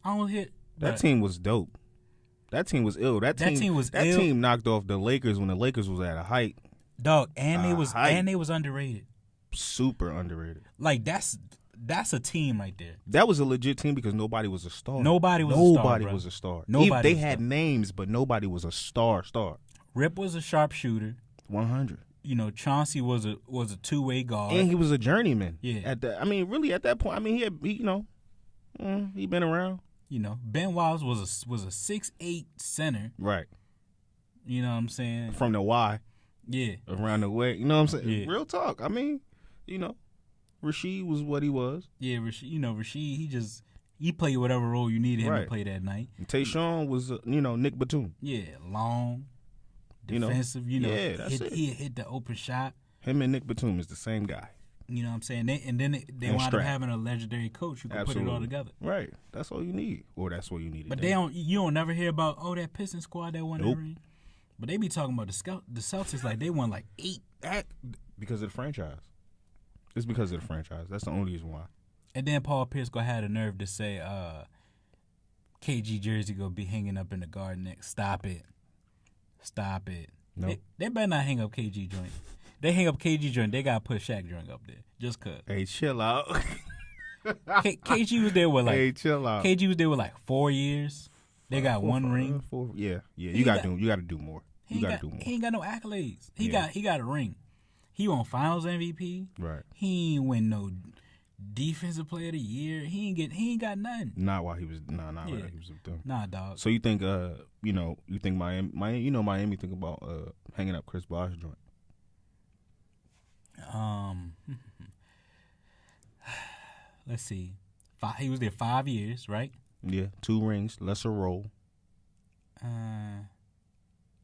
I don't hear. That team was dope. That team was ill. That team was ill. That team knocked off the Lakers when the Lakers was at a height. Dog, and they was underrated. Super underrated. Like that's a team right there. That was a legit team because nobody was a star. Nobody was a star. They had names, but nobody was a star. Rip was a sharpshooter. 100. You know, Chauncey was a 2-way guard, and he was a journeyman. Yeah. Really at that point, he been around. You know, Ben Wallace was a 6'8" center. Right. You know what I'm saying? From the Y. Yeah. Around the way. You know what I'm saying? Yeah. Real talk. Rasheed was what he was. Yeah, Rasheed, he played whatever role you needed him to play that night. And Tayshaun was, Nick Batum. Yeah, long, defensive, Yeah, that's it. He hit the open shot. Him and Nick Batum is the same guy. You know what I'm saying? They wound up having a legendary coach who could put it all together. Right. That's all you need. Or that's what you need. But you don't never hear about, that Pistons squad that won that ring. But they be talking about the Celtics like they won like 8. Because of the franchise. It's because of the franchise. That's the only reason why. And then Paul Pierce gonna have the nerve to say KG jersey gonna be hanging up in the garden next. Stop it. Nope. They better not hang up KG joint. They hang up KG joint, they gotta put Shaq joint up there. Just cause. Hey, chill out. KG was there with like. Hey, chill out. KG was there with like 4 years. They got one ring. Yeah. You got to do more. He ain't got no accolades. He got a ring. He won Finals MVP. Right. He ain't win no Defensive Player of the Year. He ain't got nothing. Not while he was while he was up there. Nah, dog. So you think you think Miami think about hanging up Chris Bosh joint? Let's see. He was there 5 years, right? Yeah, 2 rings, lesser role.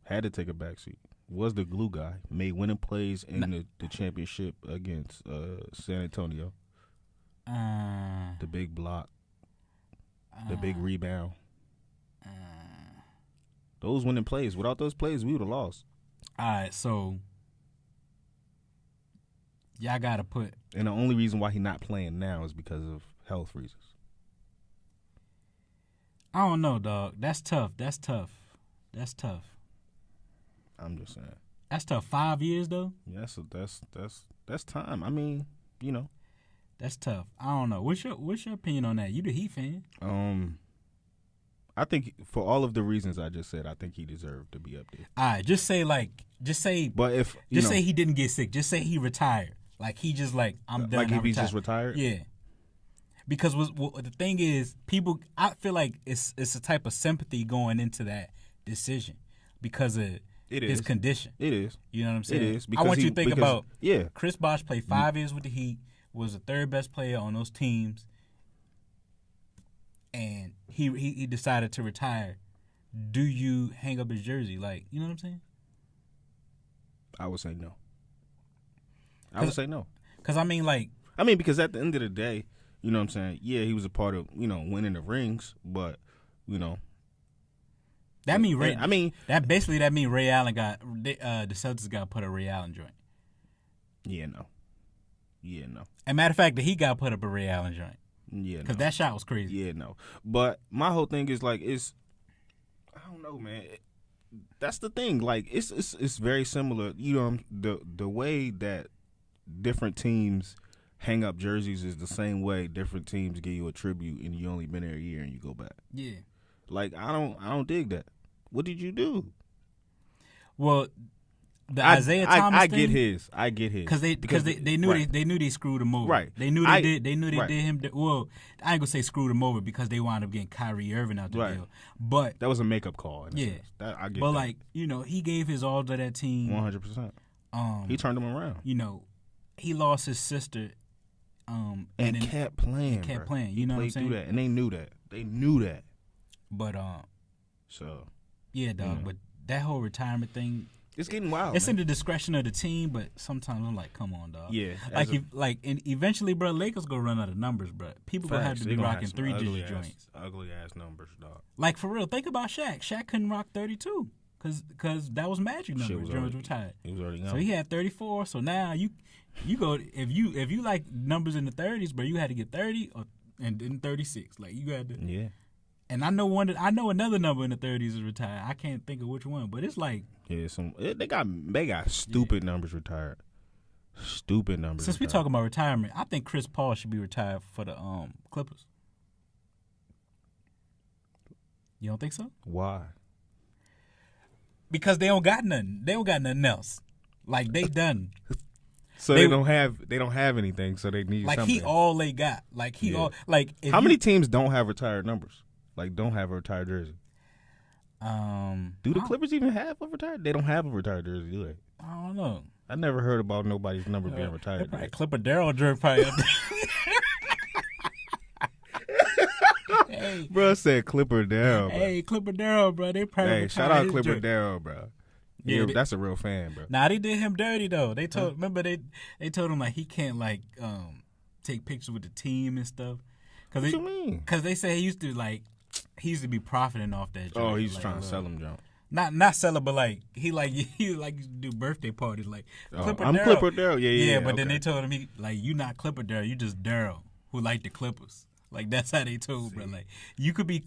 Had to take a backseat. Was the glue guy. Made winning plays in the championship against San Antonio. The big block. The big rebound. Those winning plays. Without those plays, we would have lost. All right, so y'all got to put. And the only reason why he's not playing now is because of health reasons. I don't know, dog. That's tough. I'm just saying. That's tough. 5 years though. Yeah, so that's time. I mean, that's tough. I don't know. What's your opinion on that? You the Heat fan? I think for all of the reasons I just said, I think he deserved to be up there. All right, just say. But if say he didn't get sick, just say he retired. Like he just I'm done. Like if he's just retired. Yeah. Because the thing is, people. I feel like it's a type of sympathy going into that decision because of his condition. It is. You know what I'm saying? It is. I want you to think about. Yeah. Chris Bosh played 5 years with the Heat. Was the third best player on those teams, and he decided to retire. Do you hang up his jersey? Like, you know what I'm saying? I would say no. I would say no. Because because at the end of the day, you know what I'm saying? Yeah, he was a part of, winning the rings, but, That mean Ray. That mean Ray Allen got the Celtics got to put a Ray Allen joint. Yeah, no. And matter of fact, the Heat got put up a Ray Allen joint. Yeah, because that shot was crazy. Yeah, no. But my whole thing is I don't know, man. That's the thing. Like it's very similar. The way that different teams hang up jerseys is the same way different teams give you a tribute and you only been there a year and you go back. Yeah. Like I don't dig that. What did you do? Well, Isaiah Thomas I get his. Because they knew they knew they screwed him over. Right. They knew they did him. Well, I ain't gonna say screwed him over because they wound up getting Kyrie Irving out the deal. But that was a makeup call. Yeah. I get but that. he gave his all to that team. 100%. He turned them around. He lost his sister. And kept playing. You know what I'm saying? Through that, and they knew that. But So. Yeah, dog. But that whole retirement thing. It's getting wild. It's in the discretion of the team, but sometimes I'm like, come on, dog. Yeah. And eventually, bro, Lakers gonna run out of numbers, bro. People gonna have to be rocking 3-digit joints. Ugly ass numbers, dog. Like for real, think about Shaq. Shaq couldn't rock 32 because that was magic numbers. George retired. He was already gone. So he had 34. So now you go if you like numbers in the 30s, bro, you had to get 30 and then 36. Like you had to. Yeah. And I know another number in the 30s is retired. I can't think of which one, but it's like they got stupid numbers retired. Stupid numbers. Since we talking about retirement, I think Chris Paul should be retired for the Clippers. You don't think so? Why? Because they don't got nothing. They don't got nothing else. Like they done. So they don't have anything. So they need like something. He all they got. Like he all like. How many teams don't have retired numbers? Like don't have a retired jersey. Do the Clippers even have a retired? They don't have a retired jersey, do they? I don't know. I never heard about nobody's number being retired. Clipper Darryl jersey probably up there. Hey. Bro said Clipper Darryl. Hey, Clipper Darryl, bro. They probably shout out Clipper Darryl, bro. Yeah, that's a real fan, bro. Nah, they did him dirty though. They told remember they told him like he can't take pictures with the team and stuff. What you mean? Because they say he used to be profiting off that. Oh, he's trying to sell them junk. Not sell it, but he used to do birthday parties like. Clipper I'm Darryl. Clipper Darryl. Yeah. But then they told him you not Clipper Darryl, you just Darryl who like the Clippers. Like that's how they told, bro. Like you can't be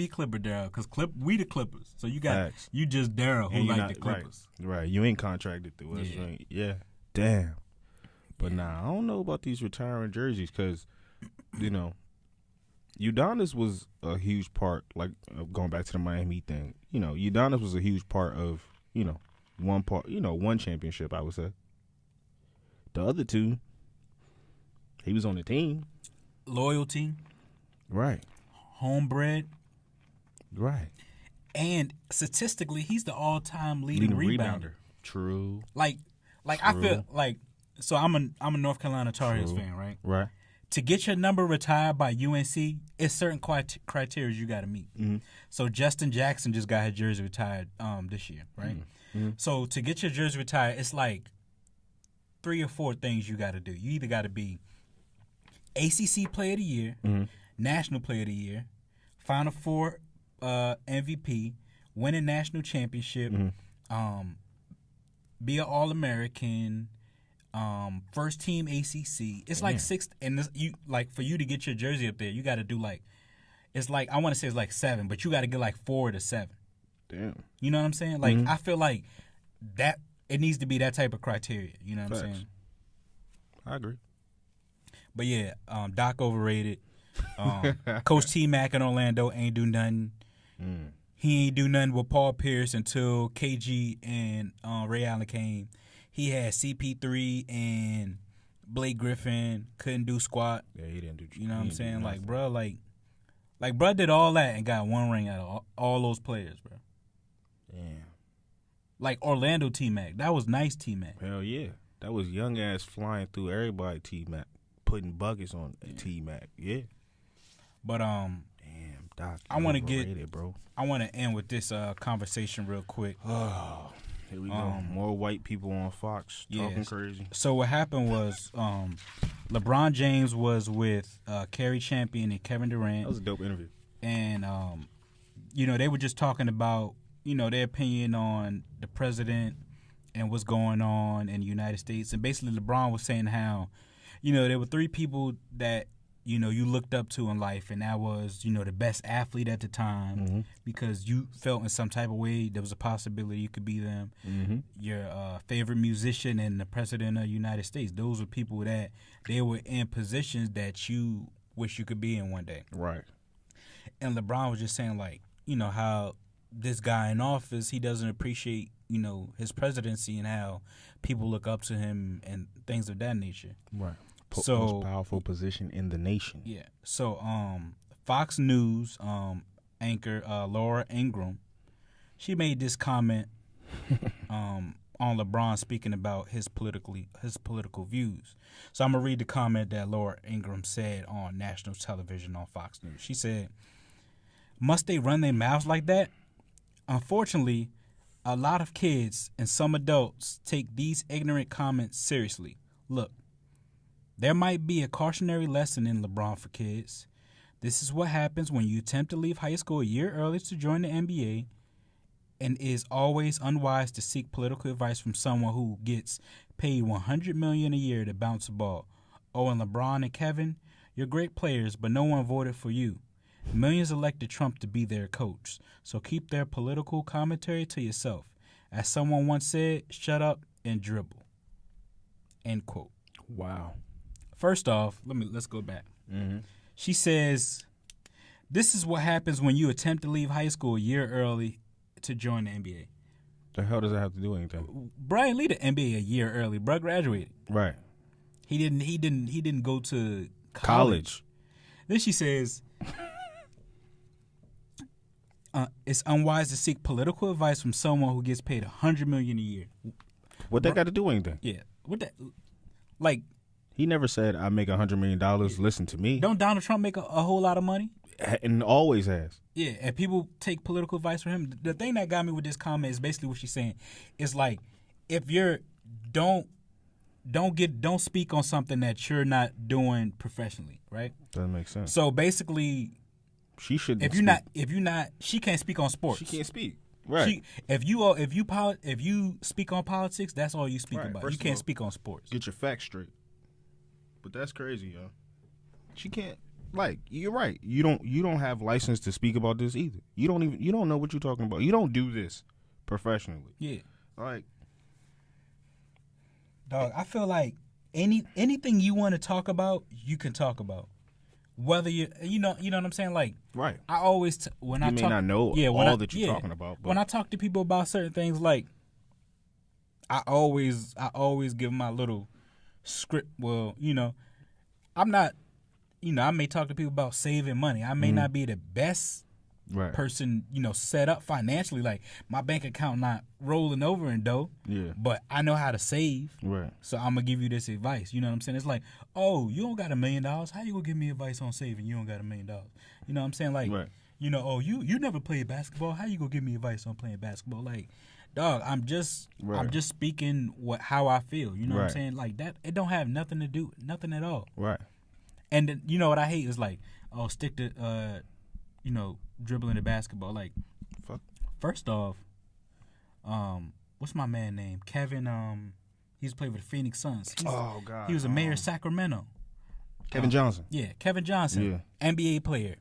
Clipper Darryl because we the Clippers. So you just Darryl who like the Clippers. Right. You ain't contracted through us. Yeah. Damn. But I don't know about these retiring jerseys because, Udonis was a huge part, like going back to the Miami thing. Udonis was a huge part of, one championship, I would say. The other two, he was on the team. Loyalty. Right. Homebred. Right. And statistically, he's the all-time leading rebounder. True. Like I feel like, so I'm a North Carolina Tar Heels fan, right? Right. To get your number retired by UNC, it's certain criteria you got to meet. Mm-hmm. So Justin Jackson just got his jersey retired this year, right? Mm-hmm. So to get your jersey retired, it's like 3 or 4 things you got to do. You either got to be ACC Player of the Year, mm-hmm. National Player of the Year, Final Four MVP, win a national championship, mm-hmm. Be an All-American, first team ACC. It's like 6, and for you to get your jersey up there, you got to do it's like I want to say it's like 7, but you got to get like 4 to 7. Damn. You know what I'm saying? Like mm-hmm. I feel like that it needs to be that type of criteria. You know what I'm saying? I agree. But yeah, Doc overrated. Coach T-Mac in Orlando ain't do nothing. He ain't do nothing with Paul Pierce until KG and Ray Allen came. He had CP3 and Blake Griffin, couldn't do squat. Yeah, he didn't do. You know what I'm saying? Like, bro, bro did all that and got 1 ring out of all those players, bro. Damn. Like Orlando T-Mac, that was nice T-Mac. Hell yeah, that was young ass flying through everybody. T-Mac putting buckets on T-Mac. Yeah. But damn, Doc, I want to bro. I want to end with this conversation real quick. Oh, here we go. More white people on Fox talking crazy. So what happened was LeBron James was with Kerry Champion and Kevin Durant. That was a dope interview. And they were just talking about their opinion on the president and what's going on in the United States. And basically LeBron was saying how there were 3 people that you looked up to in life, and that was, the best athlete at the time, mm-hmm. because you felt in some type of way there was a possibility you could be them. Mm-hmm. Your favorite musician and the president of the United States. Those were people that they were in positions that you wish you could be in one day. Right. And LeBron was just saying, how this guy in office, he doesn't appreciate, his presidency and how people look up to him and things of that nature. Right. Most powerful position in the nation. Yeah. So, Fox News anchor Laura Ingraham, she made this comment on LeBron speaking about his political views. So I'm gonna read the comment that Laura Ingraham said on national television on Fox News. She said, "Must they run their mouths like that? Unfortunately, a lot of kids and some adults take these ignorant comments seriously. Look. There might be a cautionary lesson in LeBron for kids. This is what happens when you attempt to leave high school a year early to join the NBA, and is always unwise to seek political advice from someone who gets paid $100 million a year to bounce a ball. Oh, and LeBron and Kevin, you're great players, but no one voted for you. Millions elected Trump to be their coach, so keep their political commentary to yourself. As someone once said, shut up and dribble." End quote. Wow. First off, let's go back. Mm-hmm. She says, "This is what happens when you attempt to leave high school a year early to join the NBA." The hell does that have to do with anything? Brian leave the NBA a year early. Bro graduated. Right. He didn't go to college. Then she says, "It's unwise to seek political advice from someone who gets paid $100 million a year." What that got to do with anything? Yeah. What that He never said, "I make $100 million. Listen to me." Don't Donald Trump make a whole lot of money? And always has. Yeah, and people take political advice from him. The thing that got me with this comment is basically what she's saying. It's like, if you're don't speak on something that you're not doing professionally, right? Doesn't make sense. So basically, she should. If you're not, she can't speak on sports. She can't speak. Right. If you speak on politics, that's all you speak about. First you can't speak on sports. Get your facts straight. But that's crazy, yo. She can't. You're right. You don't have license to speak about this either. You don't know what you're talking about. You don't do this professionally. Yeah. Dog, I feel like anything you want to talk about, you can talk about. whether you know what I'm saying. Like, right. I always when I may not know all that you're talking about, but when I talk to people about certain things, like I always give my little script. Well, I'm not. I may talk to people about saving money. I may not be the best person, set up financially. Like, my bank account not rolling over in dough. Yeah. But I know how to save. Right. So I'm going to give you this advice. You know what I'm saying? It's like, oh, you don't got $1 million. How you going to give me advice on saving? You don't got $1 million. You know what I'm saying? Like, oh, you never played basketball. How you going to give me advice on playing basketball? Like, dog, I'm just speaking how I feel. You know what I'm saying? Like, that, it don't have nothing to do, nothing at all. Right. And then, you know what I hate is like, oh, stick to, dribbling the basketball. Like, fuck. First off, what's my man name? Kevin. He's played with the Phoenix Suns. God. He was a mayor of Sacramento. Kevin Johnson. Yeah, Kevin Johnson. Yeah. NBA player,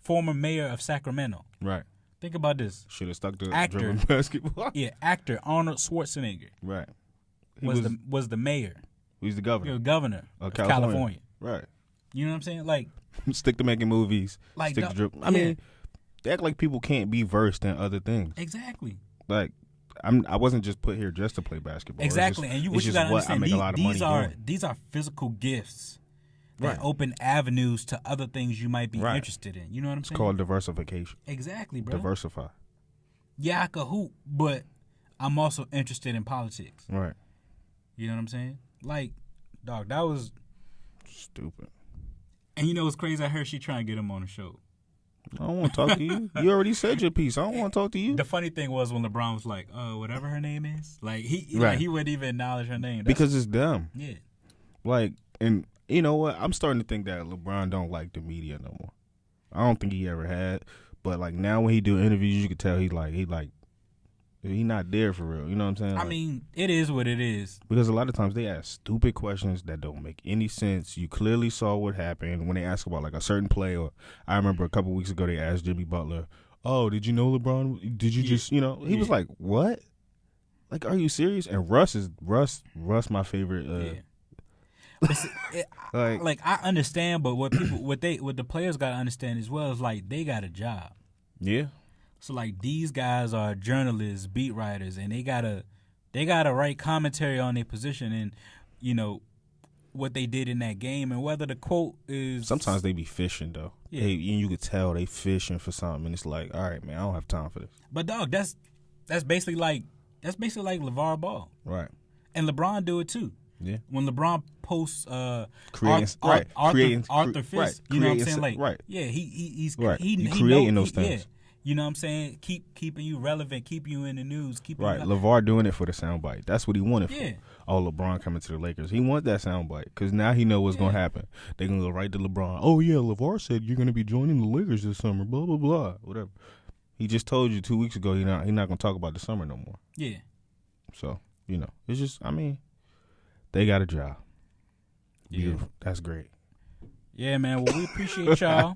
former mayor of Sacramento. Right. Think about this. Should have stuck to dribbling basketball. Yeah, actor Arnold Schwarzenegger. Right. Was the mayor. He's the governor. He was governor of California. Right. You know what I'm saying? Like, stick to making movies. Like, stick to dribbling. I mean, they act like people can't be versed in other things. Exactly. Like, I wasn't just put here just to play basketball. Exactly. And what you got to understand, these are physical gifts that open avenues to other things you might be interested in. You know what I'm saying? It's called diversification. Exactly, bro. Diversify. Yeah, I could hoop, but I'm also interested in politics. Right. You know what I'm saying? Like, dog, that was stupid. And you know what's crazy? I heard she trying to get him on the show. I don't want to talk to you. You already said your piece. I don't want to talk to you. The funny thing was when LeBron was like, whatever her name is, like he wouldn't even acknowledge her name. Because it's dumb. Yeah. Like, and you know what? I'm starting to think that LeBron don't like the media no more. I don't think he ever had. But like now when he do interviews, you can tell he not there for real. You know what I'm saying? I mean, it is what it is. Because a lot of times they ask stupid questions that don't make any sense. You clearly saw what happened when they ask about like a certain play. Or I remember a couple weeks ago they asked Jimmy Butler, "Oh, did you know LeBron? Did you just He was like, "What? Like, are you serious?" And Russ, my favorite. Like I understand, but what the players gotta understand as well is like they got a job. Yeah. So like these guys are journalists, beat writers, and they gotta write commentary on their position and what they did in that game and whether the quote is. Sometimes they be fishing though. Yeah, and you could tell they fishing for something, and it's like, all right, man, I don't have time for this. But dog, that's basically like LeVar Ball, right? And LeBron do it too. Yeah. When LeBron posts Arthur Fist, you know what I'm saying? Like, yeah, he's creating those things. Yeah. You know what I'm saying? Keeping you relevant, keeping you in the news. LeVar doing it for the soundbite. That's what he wanted for. Oh, LeBron coming to the Lakers. He wants that soundbite because now he know what's going to happen. They're going to go right to LeBron. Oh, yeah, LeVar said you're going to be joining the Lakers this summer, blah, blah, blah, whatever. He just told you 2 weeks ago he's not going to talk about the summer no more. Yeah. So, it's just, they got a job. Beautiful. That's great. Yeah, man. Well, we appreciate y'all.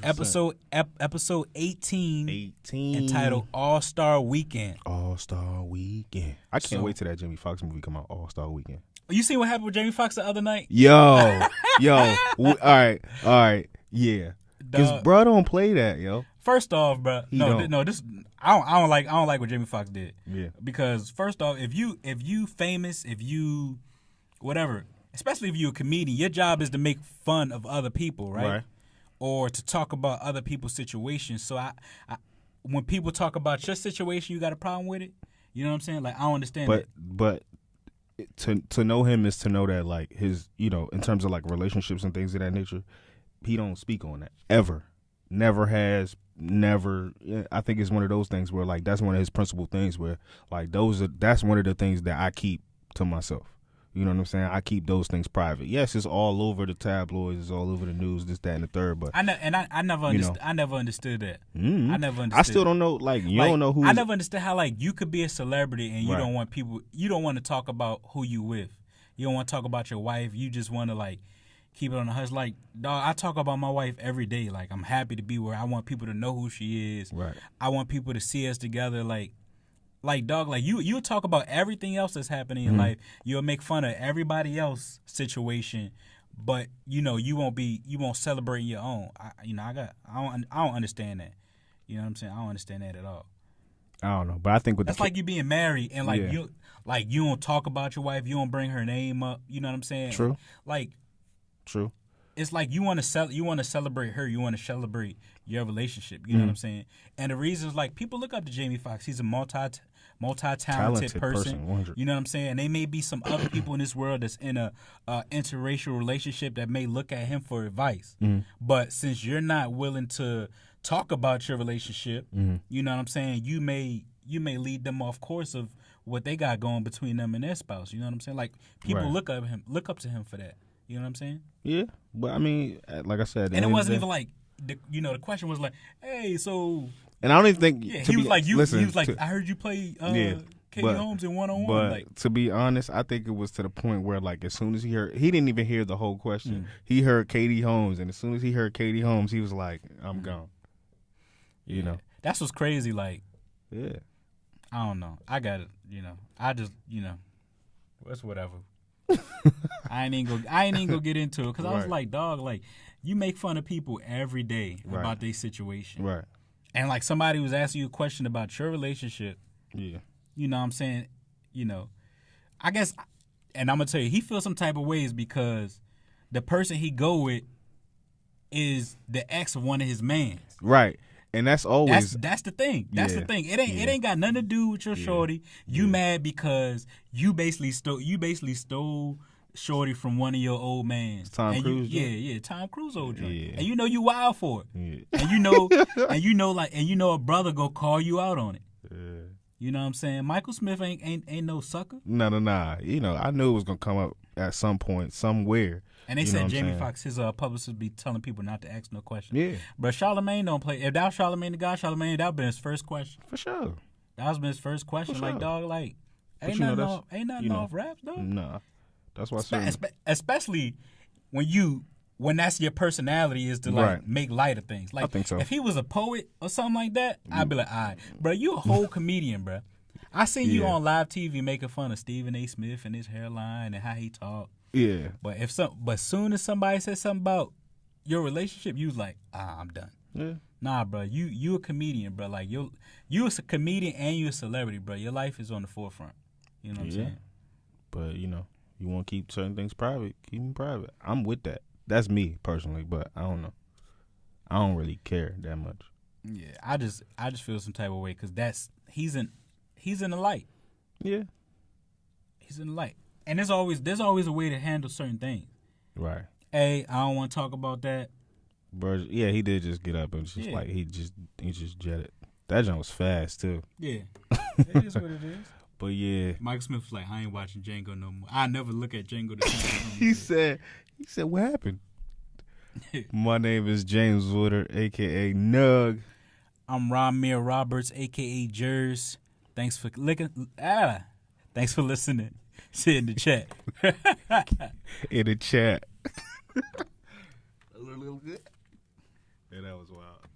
episode 18 entitled All-Star Weekend. All-Star Weekend. I can't wait till that Jamie Foxx movie come out, All-Star Weekend. You see what happened with Jamie Foxx the other night? Yo. All right, yeah. Because bro don't play that, yo. First off, bro, this I don't like what Jamie Foxx did. Yeah. Because first off, if you famous, if you whatever, especially if you a comedian, your job is to make fun of other people, right? Or to talk about other people's situations. So I when people talk about your situation, you got a problem with it? You know what I'm saying? Like, I don't understand that. But to know him is to know that, like, his, in terms of, like, relationships and things of that nature, he don't speak on that. Ever. Never has. Never. I think it's one of those things where, like, that's one of his principal things where, like, that's one of the things that I keep to myself. You know what I'm saying? I keep those things private. Yes, it's all over the tabloids, it's all over the news, this, that, and the third. But I never understood that. Mm-hmm. I never understood. I still don't know. Like, you don't know who. I never understood how, like, you could be a celebrity and you don't want people. You don't want to talk about who you with. You don't want to talk about your wife. You just want to, like, keep it on the hush. Like, dog, I talk about my wife every day. Like, I'm happy to be where I want people to know who she is. Right. I want people to see us together. Like, dog, like, you'll talk about everything else that's happening in life. You'll make fun of everybody else's situation but you won't celebrate your own. I don't understand that. You know what I'm saying? I don't understand that at all. I don't know, but I think that's like you being married and you don't talk about your wife, you don't bring her name up. You know what I'm saying? True. True. It's like you want to celebrate her, you want to celebrate your relationship. You know what I'm saying? And the reason is like people look up to Jamie Foxx. He's a multi-talented person. You know what I'm saying? And there may be some other people in this world that's in a interracial relationship that may look at him for advice. But since you're not willing to talk about your relationship, you know what I'm saying? You may lead them off course of what they got going between them and their spouse. You know what I'm saying? Like people look up to him for that. You know what I'm saying? Yeah, but I mean, like I said, and it wasn't even like the question was like, hey, so. And I don't even think. Yeah, he was like, I heard you play Katie Holmes in one-on-one. But to be honest, I think it was to the point where like as soon as he didn't even hear the whole question. He heard Katie Holmes, and as soon as he heard Katie Holmes, he was like, I'm gone. You know, that's what's crazy. Like, yeah, I don't know. I got it. You know, I just it's whatever. I ain't even gonna get into it because I was like, dog, like you make fun of people every day about their situation, right? And like somebody was asking you a question about your relationship, yeah. You know what I'm saying? You know, I guess, and I'm gonna tell you, he feels some type of ways because the person he go with is the ex of one of his mans, right? And that's always that's the thing. That's the thing. It ain't got nothing to do with your shorty. You mad because you basically stole shorty from one of your old mans. Tom Cruise. Tom Cruise old joint. Yeah. And you know you wild for it. Yeah. And you know a brother go call you out on it. Yeah. You know what I'm saying? Michael Smith ain't no sucker. No. You know, I knew it was gonna come up at some point, somewhere. And they said Jamie Foxx, his publicist, be telling people not to ask no questions. Yeah. But Charlamagne don't play. If that was Charlamagne the God, Charlamagne, that would been his first question. For sure. That was been his first question. For like, sure. dog, like, ain't nothing off raps, dog. Nah. That's why especially when that's your personality is to like make light of things. Like, I think so. If he was a poet or something like that, I'd be like, all right, bro, you a whole comedian, bro. I seen you on live TV making fun of Stephen A. Smith and his hairline and how he talked. Yeah. But soon as somebody said something about your relationship, you was like, I'm done. Yeah. Nah, bro, you a comedian, bro. Like you a comedian and you a celebrity, bro. Your life is on the forefront. You know what I'm saying? But you want to keep certain things private, keep them private. I'm with that. That's me personally, but I don't know. I don't really care that much. Yeah, I just feel some type of way because he's in the light. Yeah, he's in the light, and there's always a way to handle certain things. Right. Hey, I don't want to talk about that. Bro, yeah, he did just get up and just like he just jetted. That jump was fast too. Yeah, it is what it is. But yeah, Michael Smith was like, I ain't watching Django no more. I never look at Django the same. He said, what happened? My name is James Woodard, a.k.a. Nug. I'm Ramir Roberts, a.k.a. Jers. Thanks for listening. Sit in the chat. In the chat. A little good. Yeah, that was wild.